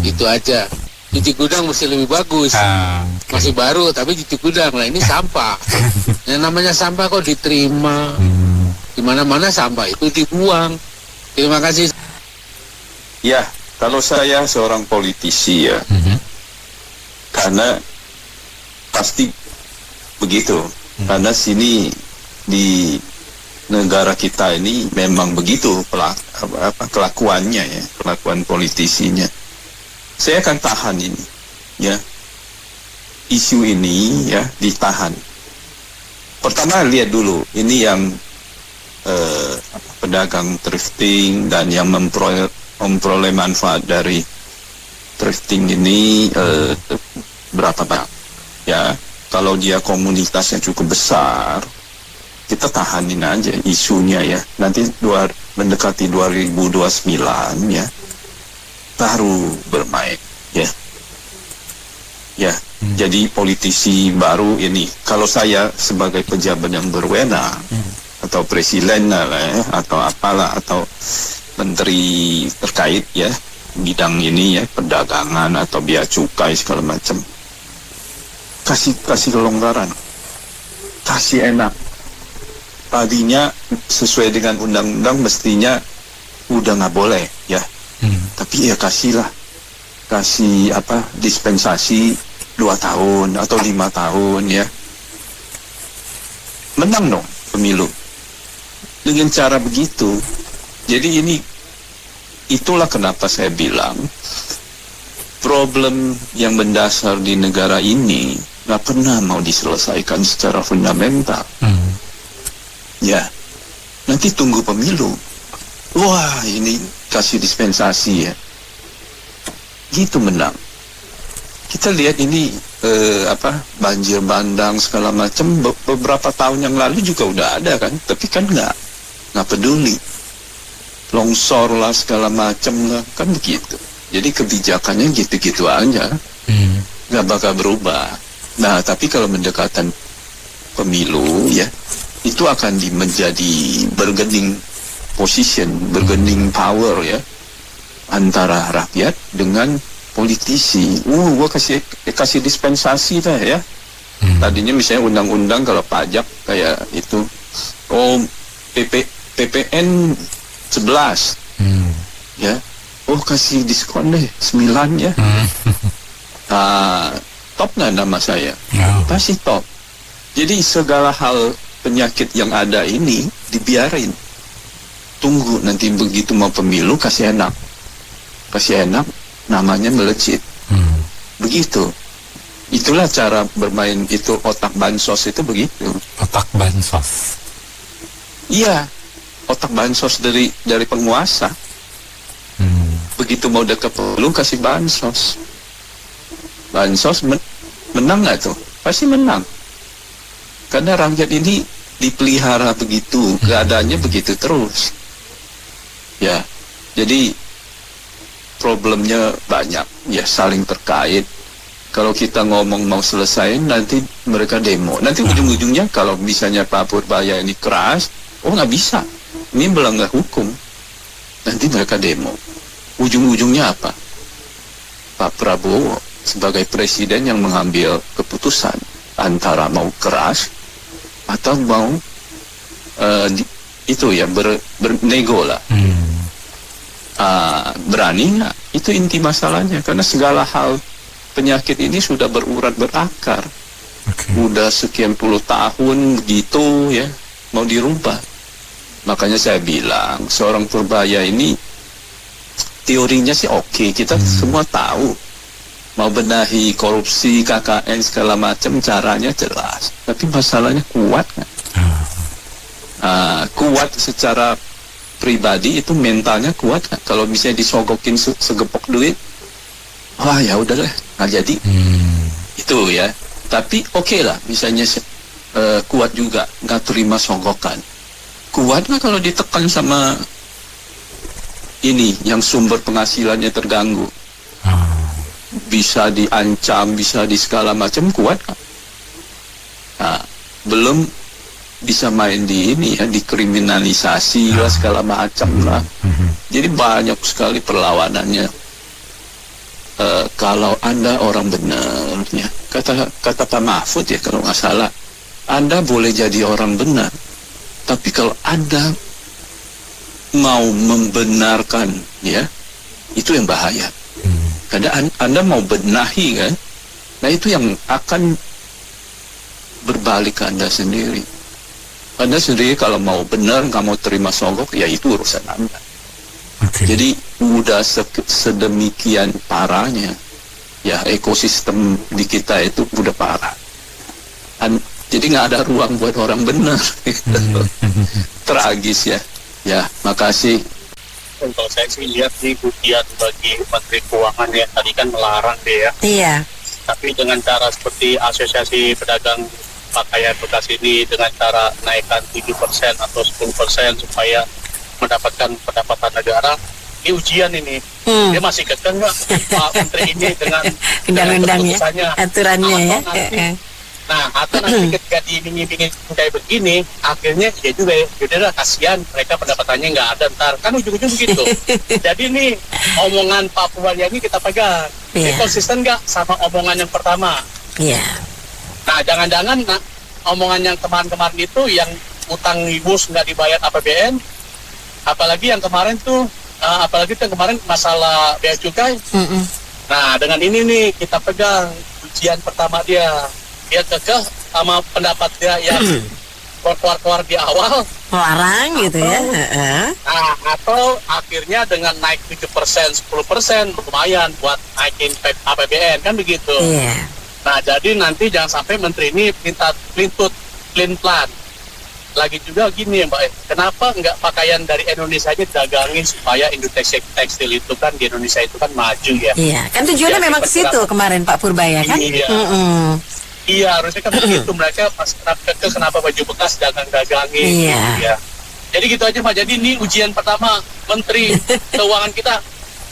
Itu aja. Cuci gudang mesti lebih bagus. Masih baru tapi cuci gudang lah, ini sampah. Yang namanya sampah kok diterima. Di mana-mana sampah itu dibuang. Terima kasih. Ya, kalau saya seorang politisi ya, karena pasti begitu. Karena sini di negara kita ini memang begitu kelakuannya ya, kelakuan politisinya. Saya akan tahan ini, ya. Isu ini ya ditahan. Pertama lihat dulu, ini yang pedagang thrifting dan yang memperoleh manfaat dari thrifting ini berapa banyak? Ya, kalau dia komunitasnya cukup besar, kita tahanin aja isunya ya. Nanti mendekati 2029 ya, baru bermain ya. Ya, jadi politisi baru ini, kalau saya sebagai pejabat yang berwenang atau presiden lah ya, atau apalah, atau menteri terkait ya bidang ini ya, perdagangan atau bea cukai segala macam, kasih kelonggaran, kasih enak. Tadinya sesuai dengan undang-undang mestinya udah nggak boleh ya, tapi ya kasih dispensasi 2 tahun atau 5 tahun ya, menang dong pemilu dengan cara begitu. Jadi itulah kenapa saya bilang problem yang mendasar di negara ini nggak pernah mau diselesaikan secara fundamental. Ya, nanti tunggu pemilu, wah ini kasih dispensasi ya, gitu menang. Kita lihat ini banjir bandang segala macam beberapa tahun yang lalu juga udah ada kan, tapi kan nggak peduli, longsor lah segala macam lah kan begitu. Jadi kebijakannya gitu-gitu aja, nggak bakal berubah. Nah tapi kalau mendekatan pemilu ya, itu akan menjadi bargaining position, bargaining power ya, antara rakyat dengan politisi. Gua kasih dispensasi dah ya. Tadinya misalnya undang-undang kalau pajak kayak itu, PPN 11 ya, kasih diskon deh 9 ya. Top nggak nama saya? Pasti top. Jadi segala hal penyakit yang ada ini dibiarin, tunggu nanti begitu mau pemilu kasih enak, namanya melejit. Begitu. Itulah cara bermain itu, otak bansos itu begitu. Otak bansos. Iya, otak bansos dari penguasa. Begitu mau dekat pemilu kasih bansos. Bansos menang nggak tuh? Pasti menang. Karena rakyat ini dipelihara begitu, keadaannya begitu terus. Ya, jadi problemnya banyak, ya saling terkait. Kalau kita ngomong mau selesai, nanti mereka demo. Nanti ujung-ujungnya kalau misalnya Pak Purbaya ini keras, nggak bisa, ini melanggar hukum. Nanti mereka demo. Ujung-ujungnya apa? Pak Prabowo sebagai presiden yang mengambil keputusan antara mau keras atau mau bernego lah. Berani nggak? Itu inti masalahnya, karena segala hal penyakit ini sudah berurat berakar. Udah sekian puluh tahun begitu ya, mau dirubah. Makanya saya bilang seorang Purbaya ini teorinya sih oke, kita semua tahu mau benahi korupsi, KKN segala macam caranya jelas, tapi masalahnya kuat nggak? Kuat secara pribadi itu, mentalnya kuat kan? Kalau misalnya disogokin segepok duit, wah ya udahlah nggak jadi. Itu ya. Tapi oke lah, misalnya kuat juga nggak terima sogokan. Kuat nggak kalau ditekan sama ini yang sumber penghasilannya terganggu, bisa diancam, bisa di segala macam, kuat nggak? Belum bisa main di ini ya, dikriminalisasi lah segala macam lah. Jadi banyak sekali perlawanannya. Kalau Anda orang benar ya, kata Pak Mahfud ya kalau nggak salah, Anda boleh jadi orang benar, tapi kalau Anda mau membenarkan ya, itu yang bahaya. Karena Anda mau benahi kan, nah itu yang akan berbalik ke Anda sendiri. Anda sendiri kalau mau benar, nggak mau terima sogok, ya itu urusan Anda. Oke. Jadi udah sedemikian parahnya, ya ekosistem di kita itu udah parah. Jadi nggak ada ruang buat orang benar. Tragis ya. Ya, makasih. Kalau saya sih lihat nih ujian bagi Menteri Keuangan ya, tadi kan melarang deh ya. Iya. Tapi dengan cara seperti Asosiasi Pedagang Pakaian Bekas ini dengan cara naikkan 7% atau 10% supaya mendapatkan pendapatan negara, ini ujian ini. Dia masih kekeh nggak Pak Menteri ini dengan Undang-undangnya, keputusannya. aturannya ya. Atau nanti, nah, atau nanti ketika diiming-imingin kayak begini, akhirnya ya juga ya, yaudah kasihan mereka pendapatannya nggak ada ntar, kan ujung-ujung begitu. Jadi nih omongan Pak Purwaya ini kita pegang, ini konsisten nggak sama omongan yang pertama? Iya. Nah, jangan-jangan omongan yang kemarin-kemarin itu yang utang ibus nggak dibayar APBN, apalagi yang kemarin tuh, masalah bea cukai. Nah, dengan ini nih kita pegang ujian pertama dia kekeh sama pendapat dia yang keluar di awal, Melarang gitu ya. Nah, atau akhirnya dengan naik 7%, 10% lumayan buat naikin APBN, kan begitu. Iya. Nah, jadi nanti jangan sampai menteri ini minta clean plan. Lagi juga gini ya Mbak, kenapa nggak pakaian dari Indonesia aja dagangin supaya industri tekstil itu kan di Indonesia itu kan maju ya. Iya, kan tujuannya memang ke situ kemarin Pak Purbaya kan? Iya. Iya, harusnya kan begitu. Mereka pas kenapa baju bekas dagang-dagangin. Iya. Ya. Jadi gitu aja Pak. Jadi ini ujian pertama Menteri Keuangan kita.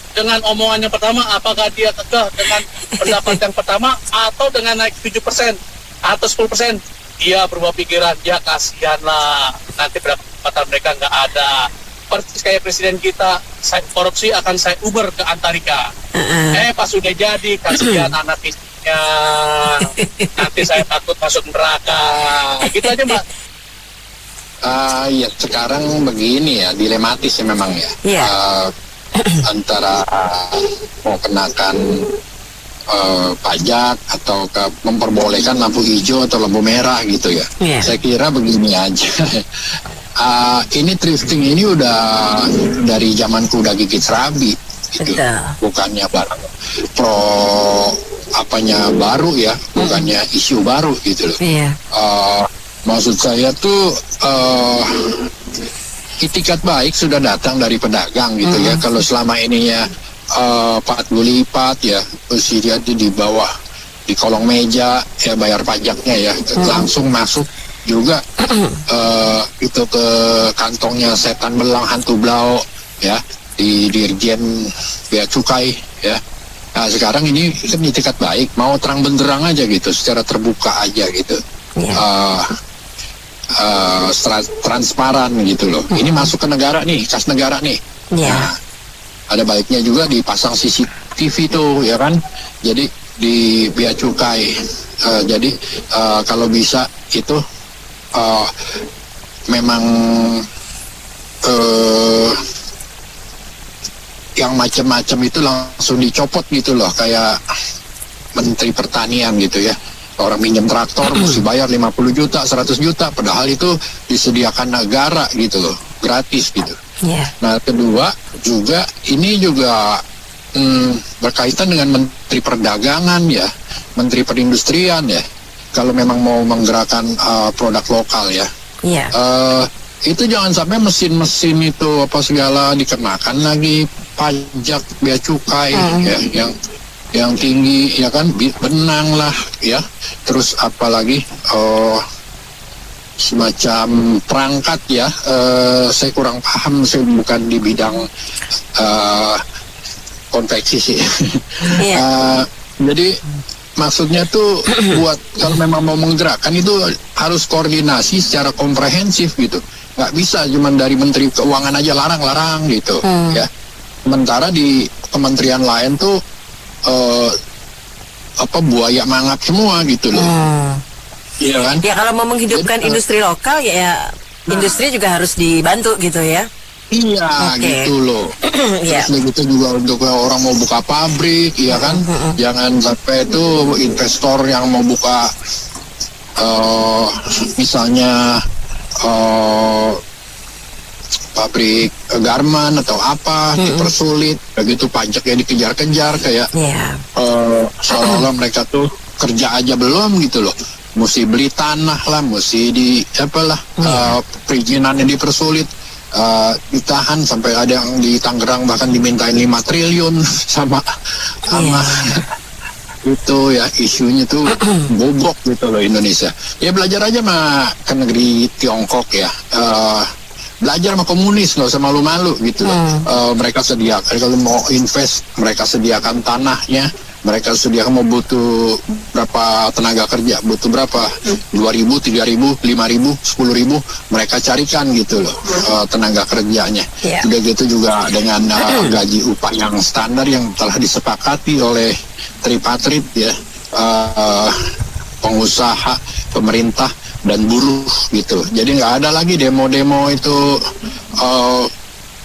Dengan omongan yang pertama, apakah dia kekeh dengan pendapat yang pertama atau dengan naik 7% atau 10%? Dia berubah pikiran, ya kasihan lah. Nanti pendapatan mereka nggak ada. Persis kayak presiden kita, saya korupsi akan saya uber ke Antarika. Pas sudah jadi, kasihan anak istrinya. Nanti saya takut masuk neraka. Gitu aja Mbak. Ya sekarang begini ya, dilematis ya memang ya. Antara mau kenakan pajak atau memperbolehkan lampu hijau atau lampu merah gitu ya. Saya kira begini aja. Ini thrifting ini udah dari zaman kuda gigit serabi gitu. Bukannya barang baru ya, bukannya isu baru gitu loh. Maksud saya tuh itikat baik sudah datang dari pedagang gitu ya. Kalau selama ininya 40 lipat ya, mesti dia di bawah di kolong meja ya, bayar pajaknya ya, langsung masuk juga itu ke kantongnya setan belang hantu blau ya, di Dirjen Bea Cukai ya. Nah sekarang ini kan itikat baik, mau terang benderang aja gitu, secara terbuka aja gitu. Transparan gitu loh. Ini masuk ke negara nih, kas negara nih. Nah, ada baiknya juga dipasang CCTV tuh ya kan. Jadi di bea cukai. Jadi kalau bisa itu memang yang macam-macam itu langsung dicopot gitu loh, kayak Menteri Pertanian gitu ya. Orang minjem traktor mesti bayar 50 juta, 100 juta, padahal itu disediakan negara gitu loh, gratis gitu. Nah kedua juga, ini juga berkaitan dengan Menteri Perdagangan ya, Menteri Perindustrian ya. Kalau memang mau menggerakkan produk lokal ya. Itu jangan sampai mesin-mesin itu apa segala dikenakan lagi pajak bea cukai ya, yang tinggi ya kan, benang lah ya, terus apalagi semacam perangkat ya, saya kurang paham, saya bukan di bidang konveksi sih. Jadi maksudnya tuh buat kalau memang mau menggerakkan itu harus koordinasi secara komprehensif gitu, nggak bisa cuma dari Menteri Keuangan aja larang-larang gitu ya, sementara di kementerian lain tuh buaya mangap semua gitu loh. Iya kan? Ya kalau mau menghidupkan industri lokal ya industri juga harus dibantu gitu ya. Iya gitu loh. Terus begitu juga untuk orang mau buka pabrik ya kan, jangan sampai itu investor yang mau buka misalnya pabrik garment atau apa dipersulit, begitu pajaknya dikejar-kejar kayak seolah-olah mereka tuh kerja aja belum gitu loh, mesti beli tanah lah, mesti di apalah perizinannya dipersulit, ditahan sampai ada yang di Tangerang bahkan dimintain 5 triliun sama itu ya, isunya tuh bobrok gitu loh Indonesia. Ya belajar aja mah ke negeri Tiongkok ya, belajar sama komunis, nggak usah malu-malu gitu loh. Mereka sediakan, kalau mau invest mereka sediakan tanahnya, mereka sediakan, mau butuh berapa tenaga kerja, butuh berapa, 2.000, 3.000, 5.000, 10.000, mereka carikan gitu loh tenaga kerjanya. Udah gitu juga dengan gaji upah yang standar yang telah disepakati oleh tripartit ya, pengusaha, pemerintah dan buruh gitu. Jadi nggak ada lagi demo-demo itu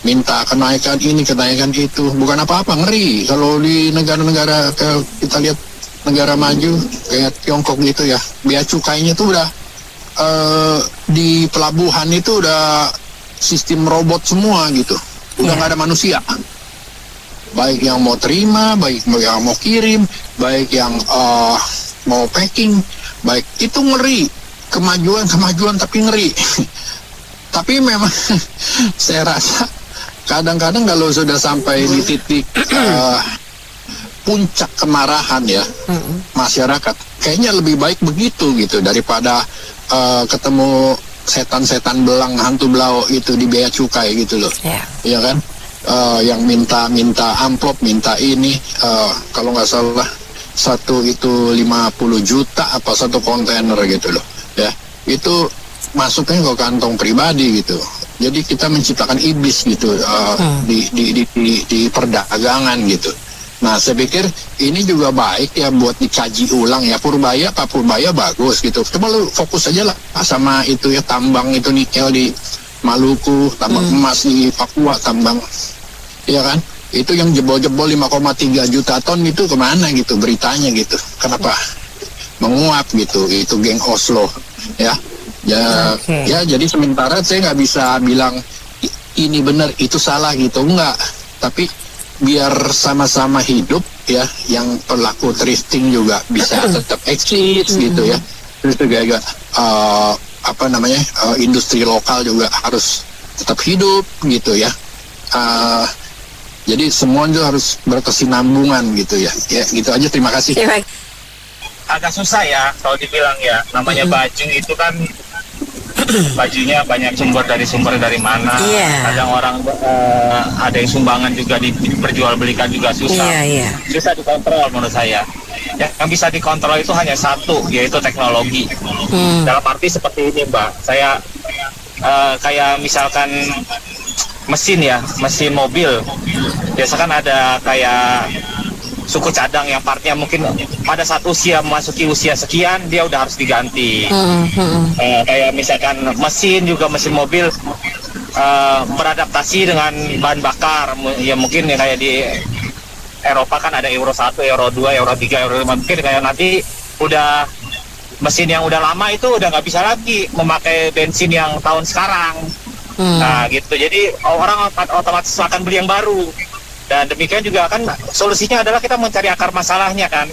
minta kenaikan ini, kenaikan itu. Bukan apa-apa, ngeri kalau di negara-negara kita lihat negara maju kayak Tiongkok gitu ya, bea cukainya tuh udah di pelabuhan itu udah sistem robot semua gitu, udah nggak ada manusia, baik yang mau terima, baik yang mau kirim, baik yang mau packing, baik itu ngeri. Kemajuan tapi ngeri. Tapi memang saya rasa kadang-kadang kalau sudah sampai di titik puncak kemarahan ya masyarakat, kayaknya lebih baik begitu gitu daripada ketemu setan-setan belang hantu belau itu di bea cukai gitu loh. Iya kan? Yang minta amplop, minta ini, kalau nggak salah satu itu 50 juta apa satu kontainer gitu loh. Ya, itu masuknya ke kantong pribadi gitu. Jadi kita menciptakan iblis gitu di perdagangan gitu. Nah, saya pikir ini juga baik ya buat dikaji ulang ya. Pak Purbaya bagus gitu. Coba lu fokus aja lah sama itu ya, tambang itu nikel di Maluku, tambang emas di Papua, tambang, ya kan? Itu yang jebol-jebol 5,3 juta ton itu kemana gitu beritanya gitu. Kenapa menguap gitu? Itu geng Oslo ya. Ya jadi sementara saya nggak bisa bilang ini benar itu salah gitu, enggak. Tapi biar sama-sama hidup ya, yang pelaku thrifting juga bisa tetap eksis gitu ya. Terus juga industri lokal juga harus tetap hidup gitu ya. Jadi semua itu harus berkesinambungan gitu ya. Ya gitu aja, terima kasih. Agak susah ya kalau dibilang ya, namanya baju itu kan bajunya banyak sumber dari mana. Kadang orang ada yang sumbangan juga diperjualbelikan juga susah. Susah dikontrol menurut saya. Yang bisa dikontrol itu hanya satu, yaitu teknologi. Dalam arti seperti ini Mbak, saya kayak misalkan mesin mobil, biasa kan ada kayak suku cadang yang partnya mungkin pada saat memasuki usia sekian dia udah harus diganti. Kayak misalkan mesin mobil beradaptasi dengan bahan bakar ya, mungkin ya kayak di Eropa kan ada Euro 1, Euro 2, Euro 3, Euro 5, mungkin kayak nanti udah mesin yang udah lama itu udah nggak bisa lagi memakai bensin yang tahun sekarang. Nah gitu, jadi orang otomatis akan beli yang baru. Dan demikian juga kan solusinya adalah kita mencari akar masalahnya kan.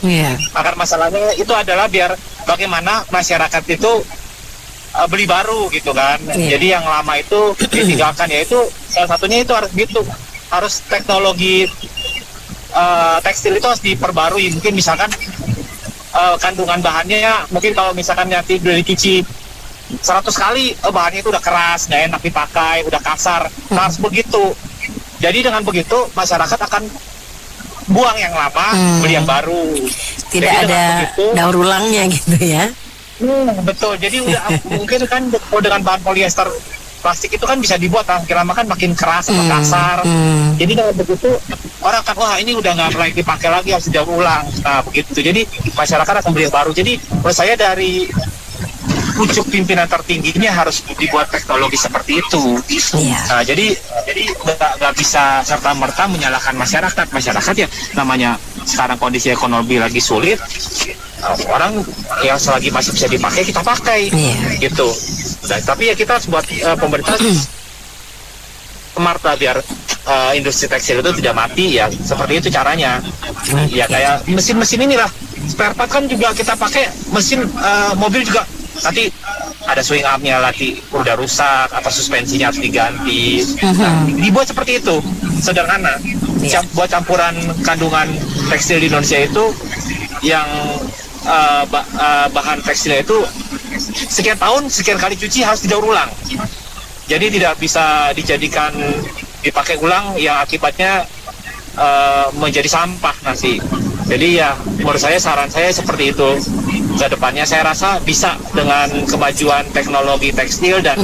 Akar masalahnya itu adalah biar bagaimana masyarakat itu beli baru gitu kan. Jadi yang lama itu ditinggalkan, yaitu salah satunya itu harus gitu. Harus teknologi tekstil itu harus diperbarui. Mungkin misalkan kandungan bahannya ya, mungkin kalau misalkan nanti udah dicuci 100 kali bahannya itu udah keras, nggak enak dipakai, udah kasar. Harus begitu. Jadi dengan begitu masyarakat akan buang yang lama, beli yang baru. Tidak jadi ada daur ulangnya gitu ya. Betul. Jadi udah mungkin kan dengan bahan polyester plastik itu kan bisa dibuat makin lama kan makin keras atau kasar. Jadi dengan begitu orang kan wah ini udah nggak lagi dipakai lagi, harus didaur ulang. Nah begitu. Jadi masyarakat akan beli yang baru. Jadi menurut saya dari pucuk pimpinan tertingginya harus dibuat teknologi seperti itu. Nah, jadi nggak bisa serta merta menyalahkan masyarakat. Masyarakat ya namanya sekarang kondisi ekonomi lagi sulit. Orang yang selagi masih bisa dipakai kita pakai, gitu. Nah, tapi ya kita harus buat pemerintah smart lah biar industri tekstil itu tidak mati ya. Seperti itu caranya. Ya kayak mesin-mesin inilah. Spare part kan juga kita pakai mesin mobil juga. Nanti ada swing armnya lagi udah rusak atau suspensinya harus diganti. Nah, dibuat seperti itu, sederhana. Buat campuran kandungan tekstil di Indonesia itu yang bahan tekstilnya itu sekian tahun, sekian kali cuci harus didaur ulang. Jadi tidak bisa dijadikan dipakai ulang yang akibatnya menjadi sampah nanti. Jadi ya menurut saya saran saya seperti itu. Ke depannya saya rasa bisa dengan kemajuan teknologi tekstil dan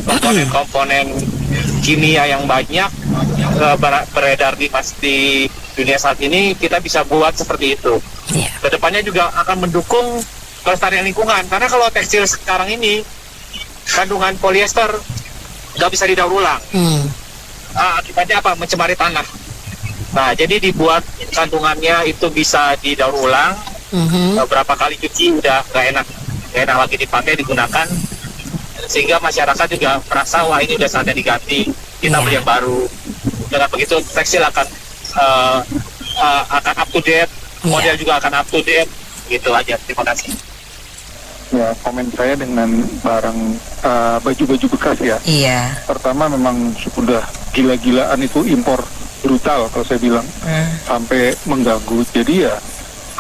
komponen-komponen kimia yang banyak beredar di dunia saat ini, kita bisa buat seperti itu. Kedepannya juga akan mendukung kelestarian lingkungan, karena kalau tekstil sekarang ini kandungan polyester nggak bisa didaur ulang. Akibatnya apa? Mencemari tanah. Nah, jadi dibuat kandungannya itu bisa didaur ulang. Beberapa kali cuci udah nggak enak lagi dipakai, digunakan, sehingga masyarakat juga merasa wah ini udah saatnya diganti, kita beli yang baru. Dengan begitu tekstil akan up to date, model juga akan up to date, gitu aja. Terima kasih. Ya, komen saya dengan barang baju-baju bekas ya. Iya. Pertama memang sudah gila-gilaan itu impor brutal kalau saya bilang, sampai mengganggu. Jadi ya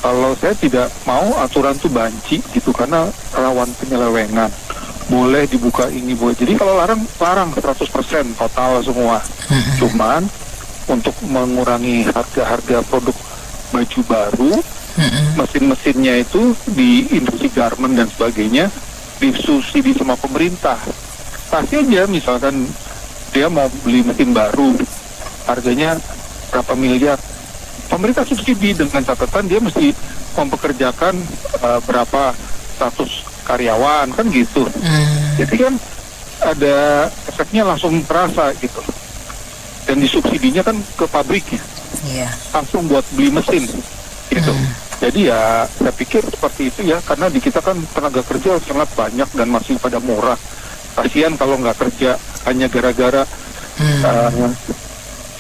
kalau saya tidak mau aturan tuh banci gitu, karena rawan penyelewengan. Boleh dibuka ini, boleh. Jadi kalau larang 100% total semua. Cuman untuk mengurangi harga-harga produk baju baru, mesin-mesinnya itu di industri garment dan sebagainya disubsidi sama pemerintah. Pasti aja misalkan dia mau beli mesin baru, harganya berapa miliar, pemerintah subsidi dengan catatan dia mesti mempekerjakan berapa status karyawan, kan gitu. Jadi kan ada efeknya langsung terasa gitu. Dan disubsidinya kan ke pabriknya, langsung buat beli mesin gitu. Jadi ya saya pikir seperti itu ya, karena di kita kan tenaga kerja sangat banyak dan masih pada murah. Kasihan kalau nggak kerja hanya gara-gara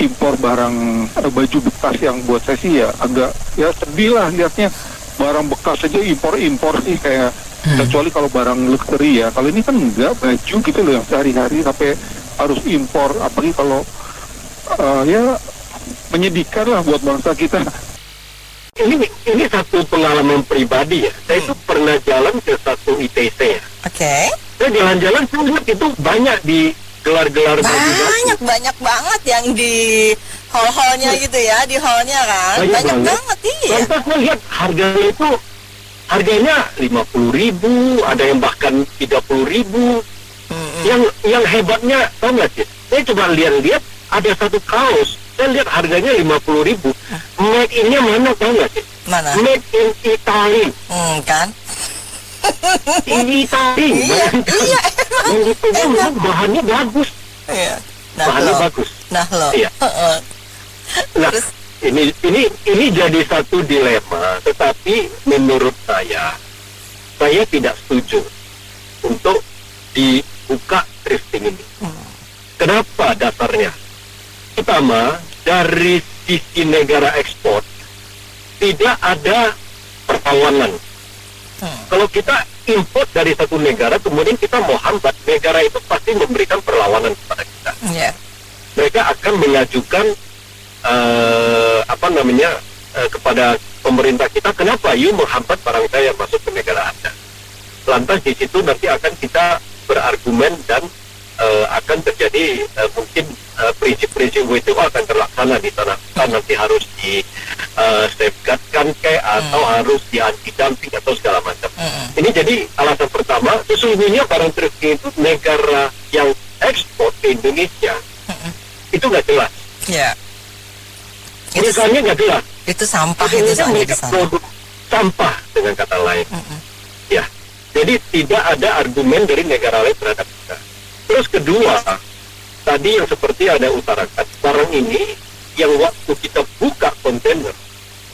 impor barang baju bekas, yang buat saya sih ya agak ya sedih lah lihatnya. Barang bekas aja impor sih kayak, kecuali kalau barang luxury ya. Kalau ini kan enggak, baju gitu loh yang sehari-hari sampai harus impor, apalagi kalau ya menyedihkan lah buat bangsa kita. Ini satu pengalaman pribadi ya. Saya itu pernah jalan ke satu ITC ya. Saya jalan-jalan, saya lihat itu banyak di gelar-gelar baju. Banyak banget yang di hall-hallnya gitu ya, di hallnya kan. Banyak banget, iya. Lantas saya lihat harganya itu, harganya 50.000, ada yang bahkan 30.000. Yang hebatnya, tau nggak sih? Saya coba lihat ada satu kaos, saya lihat harganya 50.000. Made in-nya mana, tau nggak sih? Mana? Made in Italy. Kan? Ini Italy. Iya, emang. Bahannya bagus. Iya. Bahannya bagus. Iya. Nah, ini jadi satu dilema, tetapi menurut saya tidak setuju untuk dibuka thrifting ini. Kenapa dasarnya? Pertama, dari sisi negara ekspor tidak ada perlawanan. Kalau kita import dari satu negara, kemudian kita mau hambat, negara itu pasti memberikan perlawanan kepada kita. Mereka akan mengajukan kepada pemerintah kita, kenapa you menghambat barang saya masuk ke negara Anda. Lantas di situ nanti akan kita berargumen dan akan terjadi mungkin prinsip-prinsip WTO akan terlaksana di sana. Nanti harus di safeguardkan atau harus di anti-dumping atau segala macam. Ini jadi alasan pertama. Sesungguhnya barang thrifting itu negara yang ekspor ke Indonesia itu nggak jelas. Misalnya nggak jelas. Itu sampah itu mereka produk sampah dengan kata lain. Ya, jadi tidak ada argumen dari negara lain terhadap kita. Terus kedua, tadi yang seperti ada utarakan, barang ini yang waktu kita buka kontainer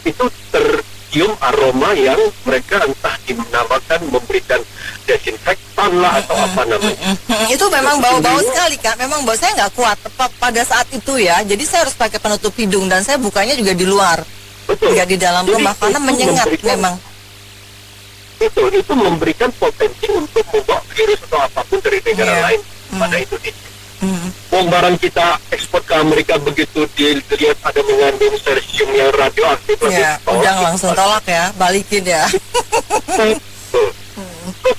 itu tercium aroma yang mereka entah dinamakan memberikan desinfektan sedotan lah atau apa namanya. Itu memang bau-bau sekali Kak. Memang bau saya nggak kuat pada saat itu ya. Jadi saya harus pakai penutup hidung dan saya bukanya juga di luar. Betul. Nggak di dalam rumah karena menyengat memang. Itu memberikan potensi untuk membawa virus atau apapun dari negara lain pada Indonesia. Barang kita ekspor ke Amerika begitu dilihat ada mengandung cesium yang radioaktif, udah langsung tolak ya, balikin ya.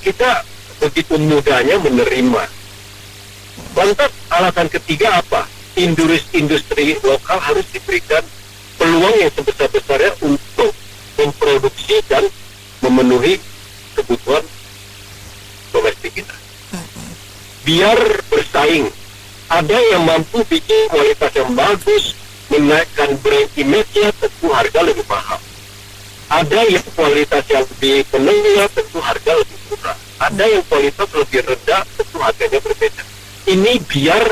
Kita begitu mudahnya menerima. Lantas alasan ketiga apa? Industri lokal harus diberikan peluang yang sebesar-besarnya untuk memproduksi dan memenuhi kebutuhan domestik kita. Biar bersaing. Ada yang mampu bikin kualitas yang bagus, menaikkan brand image-nya, tentu harga lebih mahal. Ada yang kualitas yang lebih menengah, tentu harga lebih murah. Ada yang kualitas lebih rendah, tentu harganya berbeda. Ini biar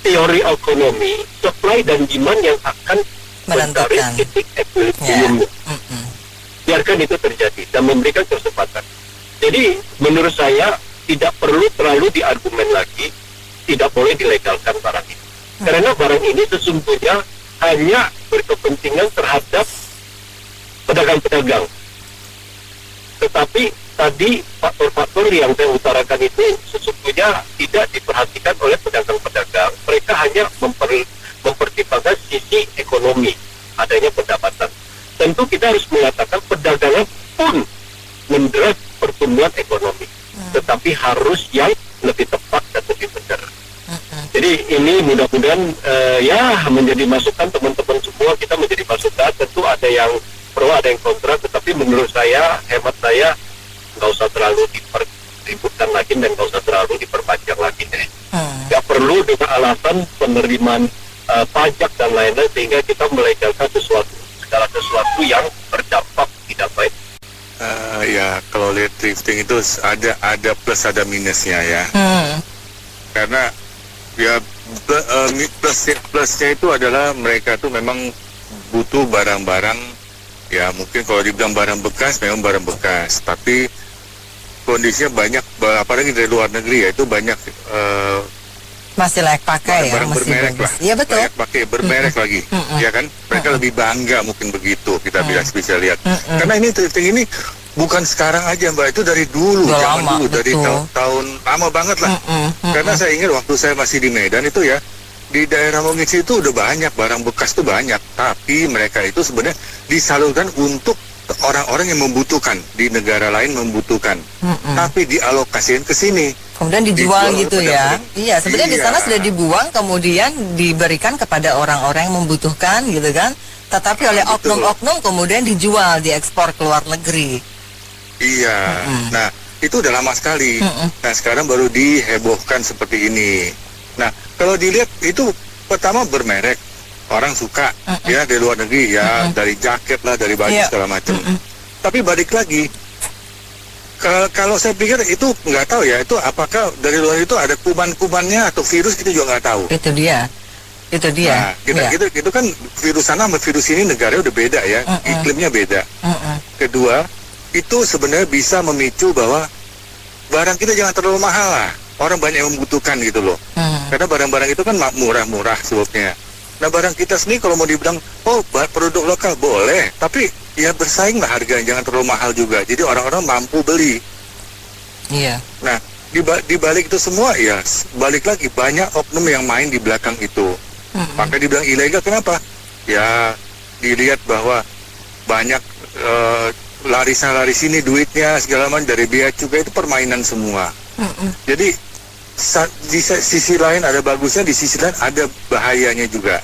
teori ekonomi, supply dan demand yang akan mencari titik equilibrium. Biarkan itu terjadi dan memberikan kesempatan. Jadi menurut saya tidak perlu terlalu diargumen lagi, tidak boleh dilegalkan barang ini. Karena barang ini sesungguhnya hanya berkepentingan terhadap pedagang-pedagang. Tetapi tadi faktor-faktor yang saya utarakan itu sesungguhnya tidak diperhatikan oleh pedagang-pedagang. Mereka hanya mempertimbangkan sisi ekonomi, adanya pendapatan. Tentu kita harus mengatakan perdagangan pun mendrive pertumbuhan ekonomi. Tetapi harus yang lebih tepat dan lebih benar. Jadi ini mudah-mudahan menjadi masukan teman-teman semua, kita menjadi masukan. Tentu ada yang pro, ada yang kontra, tetapi menurut saya, hemat saya, nggak usah terlalu dipeributkan lagi dan nggak usah terlalu diperpanjang lagi deh. Nggak perlu dengan alasan penerimaan pajak dan lain-lain sehingga kita melegalkan segala sesuatu yang berdampak tidak baik. Ya kalau lihat thrifting itu ada plus ada minusnya ya. Karena ya plusnya itu adalah mereka tuh memang butuh barang-barang, ya mungkin kalau dibilang barang bekas memang barang bekas, tapi kondisinya banyak, apalagi dari luar negeri ya, itu banyak masih layak pakai ya, barang masih bermerek bagus. lah, Iya betul. layak pakai bermerek lagi, ya kan? Mereka lebih bangga mungkin begitu, kita bisa lihat. Karena ini thrifting ini bukan sekarang aja Mbak, itu dari dulu, zaman dulu, dari tahun lama banget lah. Karena saya ingat waktu saya masih di Medan itu ya, di daerah Mongitsi itu udah banyak barang bekas tuh banyak, tapi mereka itu sebenarnya disalurkan untuk orang-orang yang membutuhkan, di negara lain membutuhkan, tapi dialokasikan ke sini. Kemudian dijual gitu ya. Iya, sebenarnya di sana sudah dibuang, kemudian diberikan kepada orang-orang yang membutuhkan gitu kan. Tetapi oleh oknum-oknum kemudian dijual, diekspor ke luar negeri. Iya, nah itu udah lama sekali. Nah sekarang baru dihebohkan seperti ini. Nah kalau dilihat itu pertama bermerek, orang suka ya dari luar negeri ya, dari jaket lah, dari baju segala macam. Tapi balik lagi, kalau saya pikir itu nggak tahu ya, itu apakah dari luar itu ada kuman-kumannya atau virus, kita juga nggak tahu. Itu dia. Nah, itu kan virus sana sama virus ini negaranya udah beda ya, iklimnya beda. Kedua, itu sebenarnya bisa memicu bahwa barang kita jangan terlalu mahal lah. Orang banyak yang membutuhkan gitu loh. Karena barang-barang itu kan murah-murah sebabnya. Nah barang kita sendiri kalau mau dibilang, oh produk lokal boleh, tapi ya bersaing lah harganya, jangan terlalu mahal juga. Jadi orang-orang mampu beli. Iya. Nah di balik itu semua ya, balik lagi banyak oknum yang main di belakang itu. Maka dibilang ilegal, kenapa? Ya dilihat bahwa banyak lari sana lari sini duitnya segala macam, dari biaya cukai itu permainan semua. Jadi di sisi lain ada bagusnya, di sisi lain ada bahayanya juga.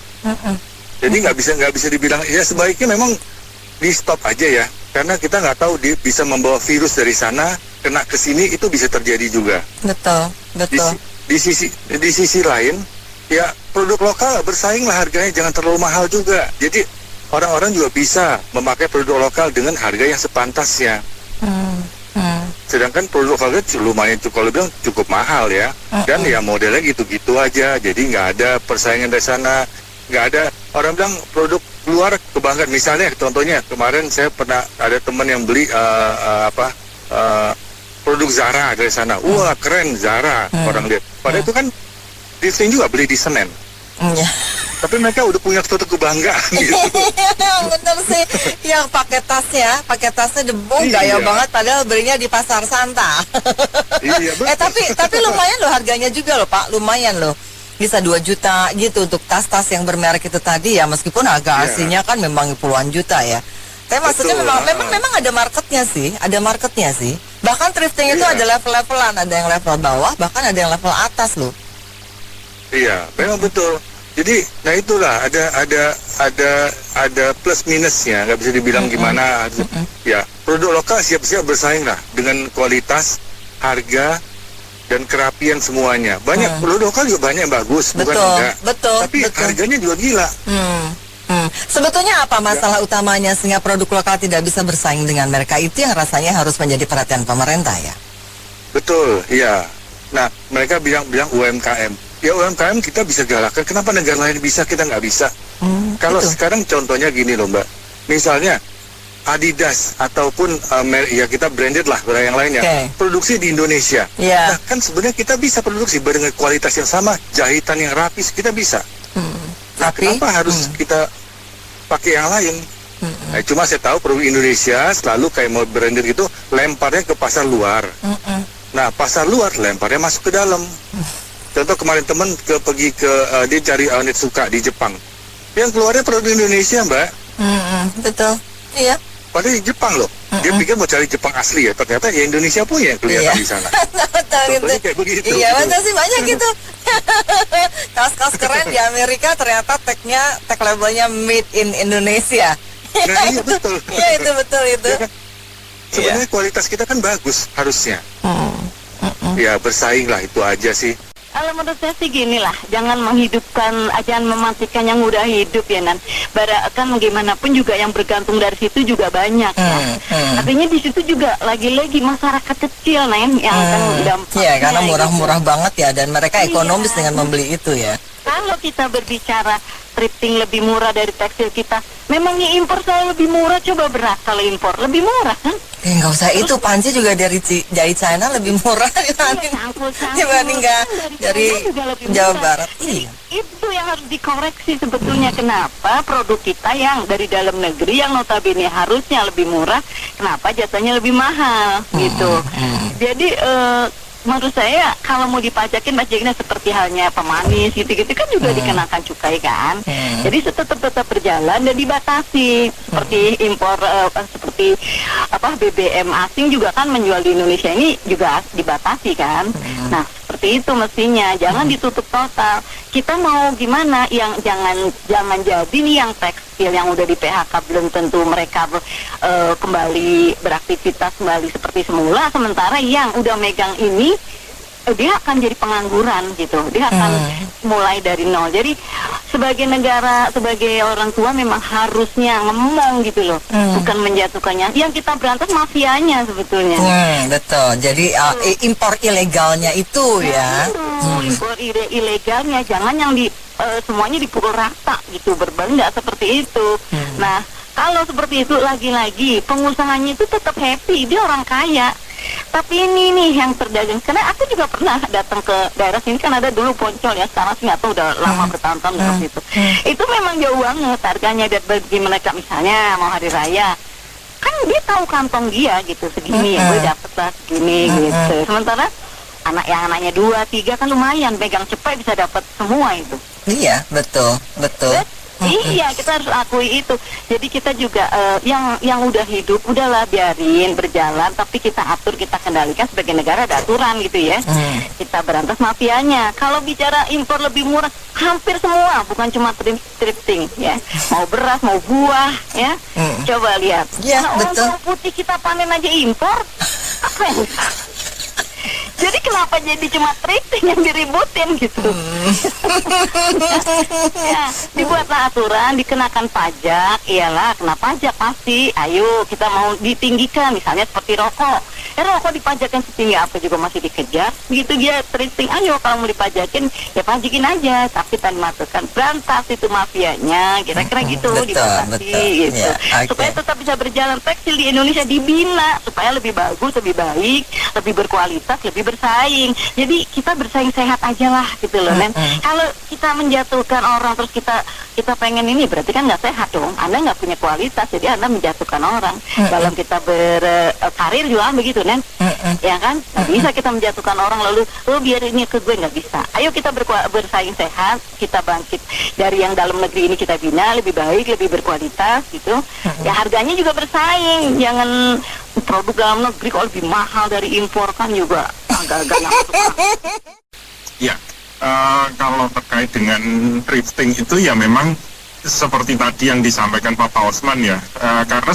Jadi nggak bisa dibilang ya, sebaiknya memang di stop aja ya, karena kita nggak tahu dia bisa membawa virus dari sana kena ke sini, itu bisa terjadi juga. Betul. Di sisi lain ya produk lokal bersaing lah harganya, jangan terlalu mahal juga. Jadi orang-orang juga bisa memakai produk lokal dengan harga yang sepantasnya. Sedangkan produk lokal lumayan cukup mahal ya, dan ya modelnya gitu-gitu aja. Jadi nggak ada persaingan dari sana, nggak ada orang bilang produk luar kebanggaan. Misalnya contohnya kemarin saya pernah ada teman yang beli produk Zara dari sana. Wah keren Zara orang lihat. Padahal itu kan di sini juga beli di Senen. Tapi mereka udah punya suatu kebanggaan gitu. Bener sih, yang pakai tasnya debu, gaya banget, padahal belinya di pasar Santa. Iya, betul. Tapi lumayan loh harganya juga loh Pak, lumayan loh. Bisa 2 juta gitu untuk tas-tas yang bermerek itu tadi ya, meskipun harga aslinya kan memang puluhan juta ya. Tapi maksudnya memang ada marketnya sih, Bahkan thrifting itu ada level-levelan, ada yang level bawah, bahkan ada yang level atas loh. Iya, memang betul. Jadi, nah itulah ada plus minusnya, nggak bisa dibilang gimana. Ya, produk lokal siap-siap bersaing lah dengan kualitas, harga, dan kerapian semuanya. Banyak produk lokal juga banyak yang bagus, bukan enggak. Tapi harganya juga gila. Sebetulnya apa masalah utamanya sehingga produk lokal tidak bisa bersaing dengan mereka? Itu yang rasanya harus menjadi perhatian pemerintah ya. Betul, iya. Nah, mereka bilang UMKM. Ya UMKM kita bisa galakkan, kenapa negara lain bisa, kita nggak bisa? Kalau sekarang contohnya gini loh Mbak, misalnya Adidas ataupun ya kita branded lah yang lainnya, produksi di Indonesia. Nah kan sebenarnya kita bisa produksi dengan kualitas yang sama, jahitan yang rapi, kita bisa. Nah kenapa harus kita pakai yang lain? Nah, cuma saya tahu produk Indonesia selalu kayak mau branded gitu, lemparnya ke pasar luar. Nah pasar luar lemparnya masuk ke dalam. Contoh kemarin teman pergi ke dia cari Onitsuka di Jepang. Yang keluarnya produk Indonesia, Mbak. Betul. Iya. Padahal di Jepang loh. Dia pikir mau cari Jepang asli ya. Ternyata ya Indonesia punya yang kelihatan di sana. Contohnya kayak begitu. Iya, betul sih banyak gitu. Kas-kas keren di Amerika ternyata tag labelnya Made in Indonesia. Nah, iya betul. Iya, itu betul itu. Ya, kan? Sebenarnya kualitas kita kan bagus harusnya. Ya bersaing lah, itu aja sih. Kalau menurut saya sih gini lah, jangan mematikan yang udah hidup ya Nan. Kan gimana pun juga yang bergantung dari situ juga banyak ya. Artinya di situ juga lagi-lagi masyarakat kecil Nan yang akan dampaknya. Iya, karena murah-murah banget ya, dan mereka ekonomis dengan membeli itu ya. Kalau kita berbicara thrifting lebih murah dari tekstil kita, memangnya impor selalu lebih murah? Coba beras kalau impor lebih murah kan? Nggak usah itu, panci juga dari China lebih murah dibanding dari Jawa Barat. Iya. Itu yang harus dikoreksi sebetulnya. Kenapa produk kita yang dari dalam negeri yang notabene harusnya lebih murah, kenapa jatuhnya lebih mahal gitu. Jadi menurut saya kalau mau dipajakin seperti halnya pemanis gitu-gitu kan juga dikenakan cukai kan. Jadi tetap berjalan dan dibatasi. Seperti impor seperti BBM asing juga kan menjual di Indonesia ini juga dibatasi kan. Nah, seperti itu mestinya, jangan ditutup total. Kita mau gimana? Yang jangan jadi nih yang tekstil yang udah di PHK belum tentu mereka kembali beraktivitas kembali seperti semula, sementara yang udah megang ini dia akan jadi pengangguran gitu. Dia akan mulai dari nol. Jadi sebagai negara, sebagai orang tua memang harusnya ngomong gitu loh, bukan menjatuhkannya. Yang kita berantas mafianya sebetulnya. Betul. Jadi impor ilegalnya itu ya. Impor ilegalnya, jangan yang semuanya dipukul rata gitu, berbenda seperti itu. Nah, kalau seperti itu lagi-lagi pengusahanya itu tetap happy, dia orang kaya. Tapi ini nih yang terdagang, karena aku juga pernah datang ke daerah sini kan ada dulu Poncol ya, sekarang sih nggak tahu udah lama bertahun-tahun dari situ. Itu memang jauh banget harganya, dan bagi mereka misalnya mau hari raya, kan dia tahu kantong dia gitu segini, gue dapet lah segini gitu. Sementara anaknya 2-3 kan lumayan, pegang cepet bisa dapat semua itu. Iya, betul. Iya, kita harus akui itu. Jadi kita juga yang udah hidup, udahlah biarin berjalan, tapi kita atur, kita kendalikan sebagai negara, ada aturan gitu ya. Kita berantas mafianya. Kalau bicara impor lebih murah, hampir semua, bukan cuma thrifting ya. Mau beras, mau buah ya. Coba lihat. Nah, betul. Orang putih kita panen aja impor. Apa yang jadi kenapa jadi cuma thrifting yang diributin gitu? Ya, dibuatlah aturan, dikenakan pajak, iyalah kena pajak pasti. Ayo kita mau ditinggikan, misalnya seperti rokok. rokok dipajakin setinggi apa juga masih dikejar. Begitu dia thrifting, ayo kalau mau dipajakin ya pajakin aja, tapi tanpa masukan berantas itu mafianya, kira-kira gitu, dibatasi gitu. Ya, supaya tetap bisa berjalan tekstil di Indonesia, dibina supaya lebih bagus, lebih baik, lebih berkualitas, lebih bersaing. Jadi kita bersaing sehat aja lah gitu loh, Nen. Kalau kita menjatuhkan orang terus kita pengen ini, berarti kan nggak sehat dong. Anda nggak punya kualitas, jadi Anda menjatuhkan orang. Dalam kita berkarir juga begitu, Nen. Ya kan? Nggak bisa kita menjatuhkan orang lalu biar ini ke gue, nggak bisa. Ayo kita bersaing sehat, kita bangkit dari yang dalam negeri ini, kita bina lebih baik, lebih berkualitas gitu. Ya harganya juga bersaing, jangan produk dalam negeri kalau lebih mahal dari impor kan juga agak-agak masuk. Ya, kalau terkait dengan thrifting itu ya memang seperti tadi yang disampaikan Pak Osman ya, karena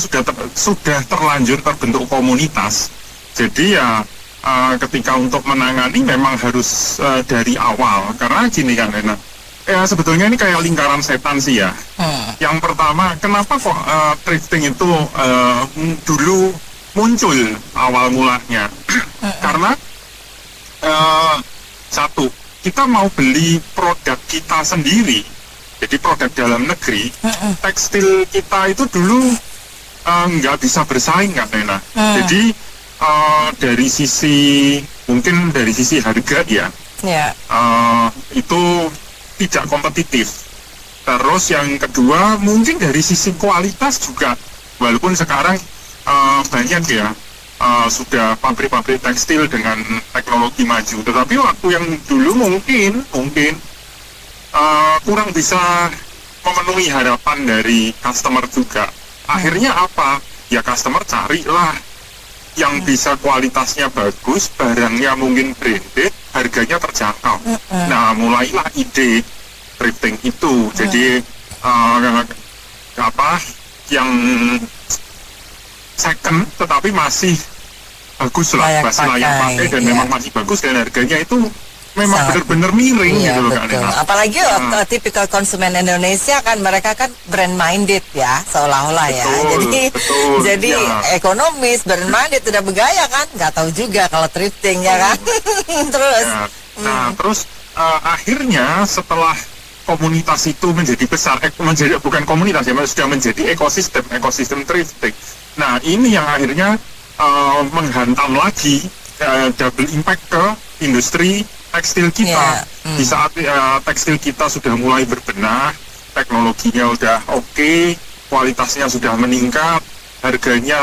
sudah terlanjur terbentuk komunitas. Jadi ya ketika untuk menangani memang harus dari awal, karena gini kan Lena, ya sebetulnya ini kayak lingkaran setan sih ya. Yang pertama, kenapa kok thrifting itu dulu muncul awal mulanya? Karena satu, kita mau beli produk kita sendiri, jadi produk dalam negeri, tekstil kita itu dulu nggak bisa bersaing kan Nena. Jadi dari sisi, mungkin dari sisi harga ya, itu tidak kompetitif. Terus yang kedua, mungkin dari sisi kualitas juga, walaupun sekarang banyak ya sudah pabrik-pabrik tekstil dengan teknologi maju, tetapi waktu yang dulu mungkin kurang bisa memenuhi harapan dari customer juga. Akhirnya apa? Ya customer carilah yang bisa kualitasnya bagus, barangnya mungkin branded, harganya terjangkau. Nah, mulailah ide thrifting itu. Jadi yang second tetapi masih bagus lah, masih layak pakai dan memang masih bagus, dan harganya itu memang benar-benar miring gitu loh Kak Nena. Apalagi tipikal konsumen Indonesia kan, mereka kan brand minded ya, seolah-olah ya. Jadi ekonomis, brand minded, tidak bergaya kan, nggak tahu juga kalau thrifting ya kan. Terus terus akhirnya setelah komunitas itu menjadi besar, bukan komunitas ya, sudah menjadi ekosistem thrifting. Nah, ini yang akhirnya menghantam lagi double impact ke industri tekstil kita. Di saat tekstil kita sudah mulai berbenah, teknologinya udah oke, kualitasnya sudah meningkat, harganya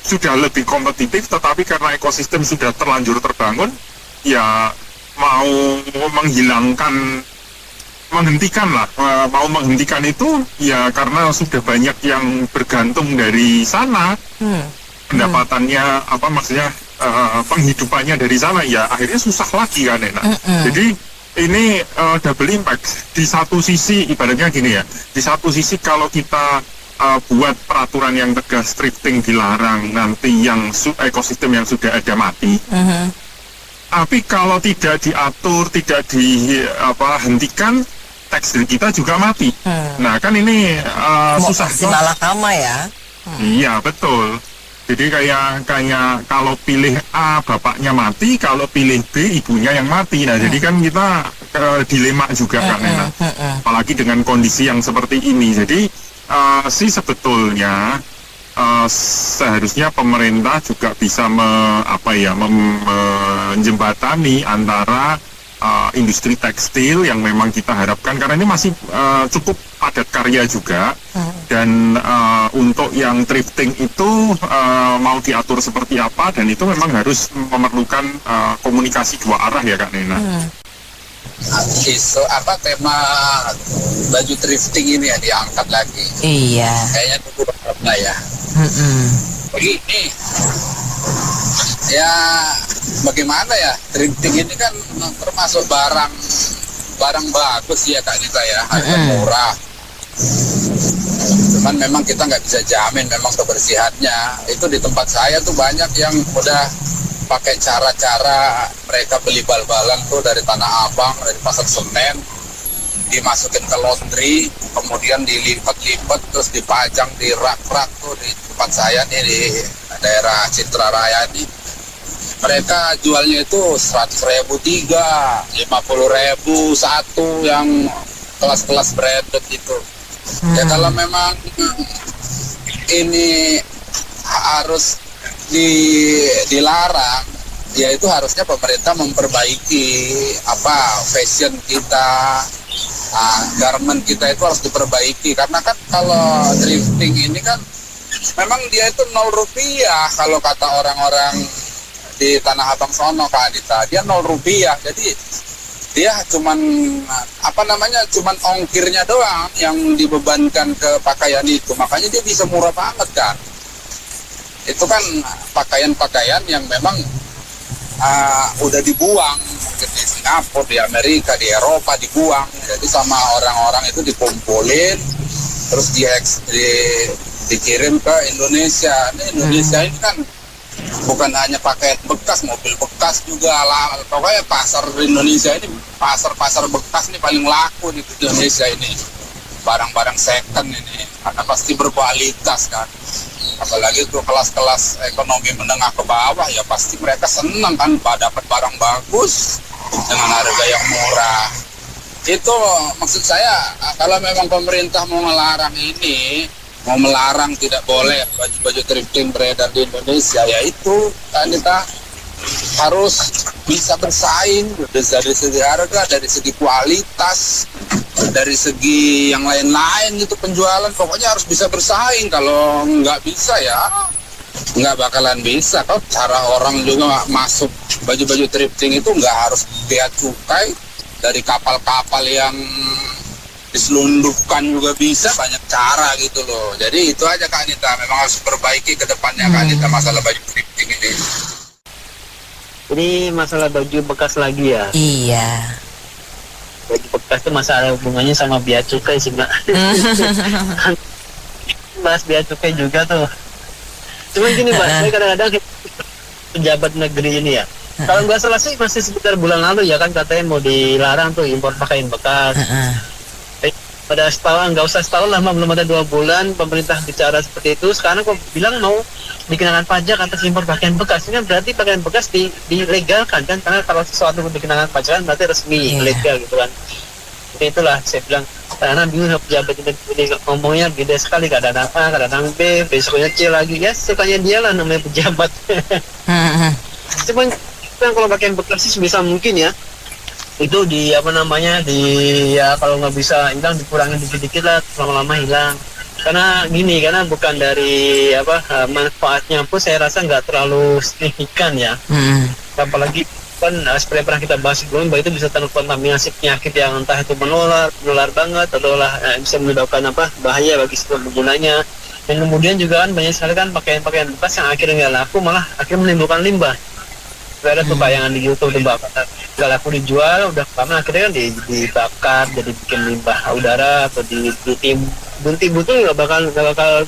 sudah lebih kompetitif, tetapi karena ekosistem sudah terlanjur terbangun, ya mau menghentikan itu ya karena sudah banyak yang bergantung dari sana, pendapatannya penghidupannya dari sana, ya akhirnya susah lagi kan Nena. Jadi ini double impact. Di satu sisi ibaratnya gini ya, di satu sisi kalau kita buat peraturan yang tegas, thrifting dilarang, nanti yang ekosistem yang sudah ada mati. Tapi kalau tidak diatur, tidak dihentikan, tekstil kita juga mati. Nah kan ini susah. Malakama ya. Iya betul. Jadi kayak kalau pilih A bapaknya mati, kalau pilih B ibunya yang mati. Nah jadi kan kita dilema juga kan Nena. Apalagi dengan kondisi yang seperti ini. Jadi sebetulnya seharusnya pemerintah juga bisa menjembatani antara industri tekstil yang memang kita harapkan, karena ini masih cukup padat karya juga, dan untuk yang thrifting itu mau diatur seperti apa, dan itu memang harus memerlukan komunikasi dua arah ya Kak Nena. Tema baju thrifting ini ya diangkat lagi. Iya. Kayaknya dulu pernah ya. Begini, ya bagaimana ya, thrifting ini kan termasuk barang bagus ya Kak Nita ya, harga murah. Cuman memang kita nggak bisa jamin memang kebersihannya. Itu di tempat saya tuh banyak yang udah pakai cara-cara mereka beli bal-balan tuh dari Tanah Abang, dari Pasar Senen, dimasukin ke laundry, kemudian dilipat-lipat terus dipajang di rak-rak tuh di tempat saya nih di daerah Citra Raya nih. mereka jualnya itu 100.000 tiga, 50.000 satu, yang kelas-kelas branded itu. Ya kalau memang ini harus dilarang, ya itu harusnya pemerintah memperbaiki fashion kita, garment kita itu harus diperbaiki. Karena kan kalau thrifting ini kan memang dia itu 0 rupiah kalau kata orang-orang di Tanah Abang sono, Kak Anita, dia 0 rupiah. Jadi dia cuman cuman ongkirnya doang yang dibebankan ke pakaian itu, makanya dia bisa murah banget kan. Itu kan pakaian-pakaian yang memang udah dibuang, mungkin di Singapura, di Amerika, di Eropa dibuang, jadi sama orang-orang itu dikumpulin terus dikirim ke Indonesia. Nah, Indonesia ini kan bukan hanya pakaian bekas, mobil bekas juga lah. Pokoknya pasar Indonesia ini, pasar bekas ini paling laku di Indonesia ini. Barang-barang second ini, karena pasti berkualitas kan. Apalagi tuh kelas-kelas ekonomi menengah ke bawah, ya pasti mereka senang kan dapat barang bagus dengan harga yang murah. Itu maksud saya, kalau memang pemerintah mau melarang ini, mau melarang tidak boleh baju-baju thrifting beredar di Indonesia, ya itu kan kita harus bisa bersaing dari segi harga, dari segi kualitas, dari segi yang lain-lain gitu penjualan. Pokoknya harus bisa bersaing. Kalau nggak bisa ya nggak bakalan bisa. Kalau cara orang juga masuk baju-baju thrifting itu nggak harus bea cukai, dari kapal-kapal yang diselundupkan juga bisa, banyak cara gitu loh. Jadi itu aja Kak Anita, memang harus perbaiki ke depannya Kak Anita masalah baju thrifting ini. Ini masalah baju bekas lagi ya? Iya. Baju bekas itu masalah hubungannya sama bea cukai sih Mbak. Bahas bea cukai juga tuh. Cuman gini Mbak, saya kadang-kadang pejabat negeri ini ya, kalau nggak salah sih masih sekitar bulan lalu ya kan katanya mau dilarang tuh impor pakaian bekas. Pada setahun, nggak usah setahun lah, belum ada 2 bulan pemerintah bicara seperti itu. Sekarang kok bilang mau dikenakan pajak atas impor pakaian bekas. Ini kan berarti pakaian bekas dilegalkan kan, karena kalau sesuatu dikenakan pajak kan berarti resmi, legal gitu kan. Jadi itulah saya bilang, karena bingung pejabat ini ngomongnya beda sekali, kadang A, kadang B, besoknya C lagi. Ya sukanya dia lah namanya pejabat. Cuman kalau pakaian bekas sih sebisa mungkin ya, itu kalau nggak bisa hilang dikurangin dikit-dikit lah, lama-lama hilang. Karena bukan dari manfaatnya pun saya rasa nggak terlalu signifikan ya. Apalagi kan seperti yang pernah kita bahas sebelumnya, bahwa itu bisa terkontaminasi penyakit yang entah itu menular banget atau bisa menyebabkan bahaya bagi seluruh penggunanya. Dan kemudian juga kan banyak sekali kan pakaian-pakaian bekas yang akhirnya nggak laku, malah akhirnya menimbulkan limbah. Ada tuh tayangan di YouTube nggak laku dijual, udah lama akhirnya kan dibakar jadi bikin limbah udara atau ditimbun tuh nggak bakal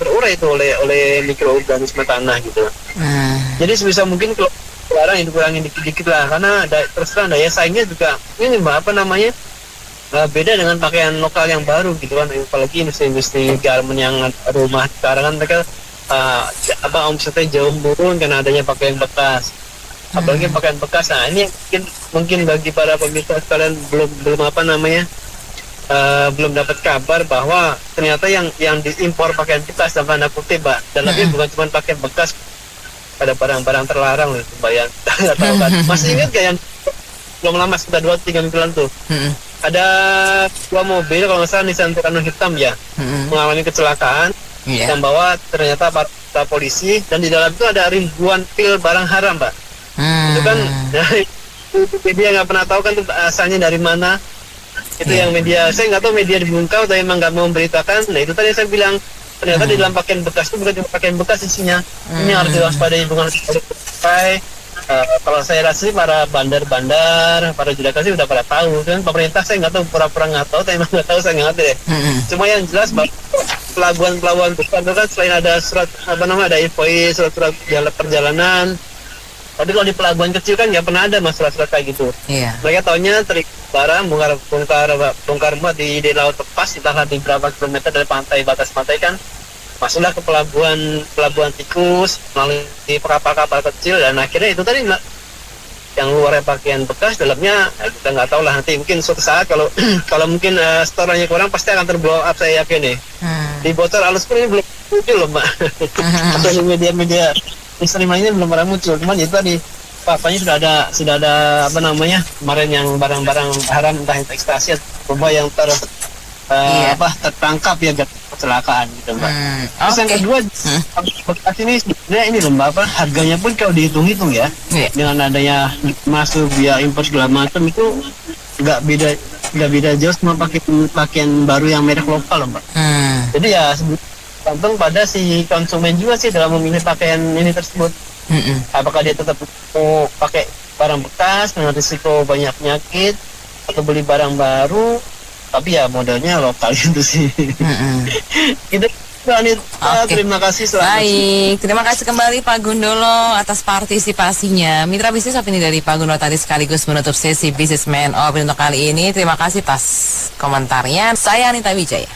terurai itu oleh mikroorganisme tanah gitu. Jadi sebisa mungkin kalau sekarang dikurangin dikit-dikit lah, karena terus terang daya saingnya juga ini beda dengan pakaian lokal yang baru gitu kan. Apalagi industri garment yang rumah sekarang kan mereka omsetnya jauh turun karena adanya pakaian bekas. Apalagi pakaian bekas. Nah ini mungkin bagi para pemirsa sekalian belum dapat kabar bahwa ternyata yang diimpor pakaian bekas dalam tanda kutip Mbak, dan lebih bukan cuma pakaian bekas, ada barang-barang terlarang loh, bayang. Nggak tahu kan. Masih ingat gak yang belum lama sekitar 2-3 minggu tuh ada 2 mobil kalau nggak salah Nissan Tucano hitam ya, mengalami kecelakaan yang bawa ternyata para polisi, dan di dalam itu ada ribuan pil barang haram Mbak. Itu kan media nggak pernah tahu kan itu asalnya dari mana. Itu yang media, saya nggak tahu media dibungkau atau emang nggak mau memberitakan. Nah itu tadi saya bilang, ternyata di dalam pakaian bekas itu bukan cuma pakaian bekas isinya. Ini harus diwaspadai, bukan sampai kalau saya rasa sih para bandar-bandar, para jurnalis sih udah pada tahu kan. Pemerintah saya nggak tahu, pura-pura nggak tahu, tapi emang nggak tahu, saya nggak ngerti deh. Cuma yang jelas pelabuhan besar itu kan selain ada surat ada invoice, surat perjalanan. Tapi kalau di pelabuhan kecil kan nggak pernah ada masalah kayak gitu. Mereka taunya barang bongkar muat di laut lepas, entah di berapa kilometer dari batas pantai kan, masuklah ke pelabuhan tikus melalui kapal-kapal kecil, dan akhirnya itu tadi yang luarnya pakaian bekas, dalamnya kita nggak tahu lah, nanti mungkin suatu saat kalau kalau mungkin storenya kurang pasti akan terblow up, saya yakin nih. Di botol halus pun ini belum muncul loh Mbak. Atau di media-media Instagram ini belum pernah muncul, cuman itu tadi papanya sudah ada apa namanya kemarin yang barang-barang haram, entah itu ekstasi atau yang tertangkap ya kecelakaan gitu Mbak. Terus yang kedua bekas ini sebenarnya ini loh Mbak, harganya pun kalau dihitung-hitung ya dengan adanya masuk biaya impor segala macam itu nggak beda jauh sama pakaian baru yang merek lokal loh Mbak. Jadi ya tergantung pada si konsumen juga sih dalam memilih pakaian ini tersebut. Apakah dia tetap mau pakai barang bekas dengan risiko banyak penyakit atau beli barang baru tapi ya modelnya lokal itu sih. Kita terima kasih selamat. Baik, terima kasih kembali Pak Gundolo atas partisipasinya. Mitra bisnis opini dari Pak Gundolo tadi sekaligus menutup sesi Businessman Opini untuk kali ini. Terima kasih atas komentarnya. Saya Anita Wijaya.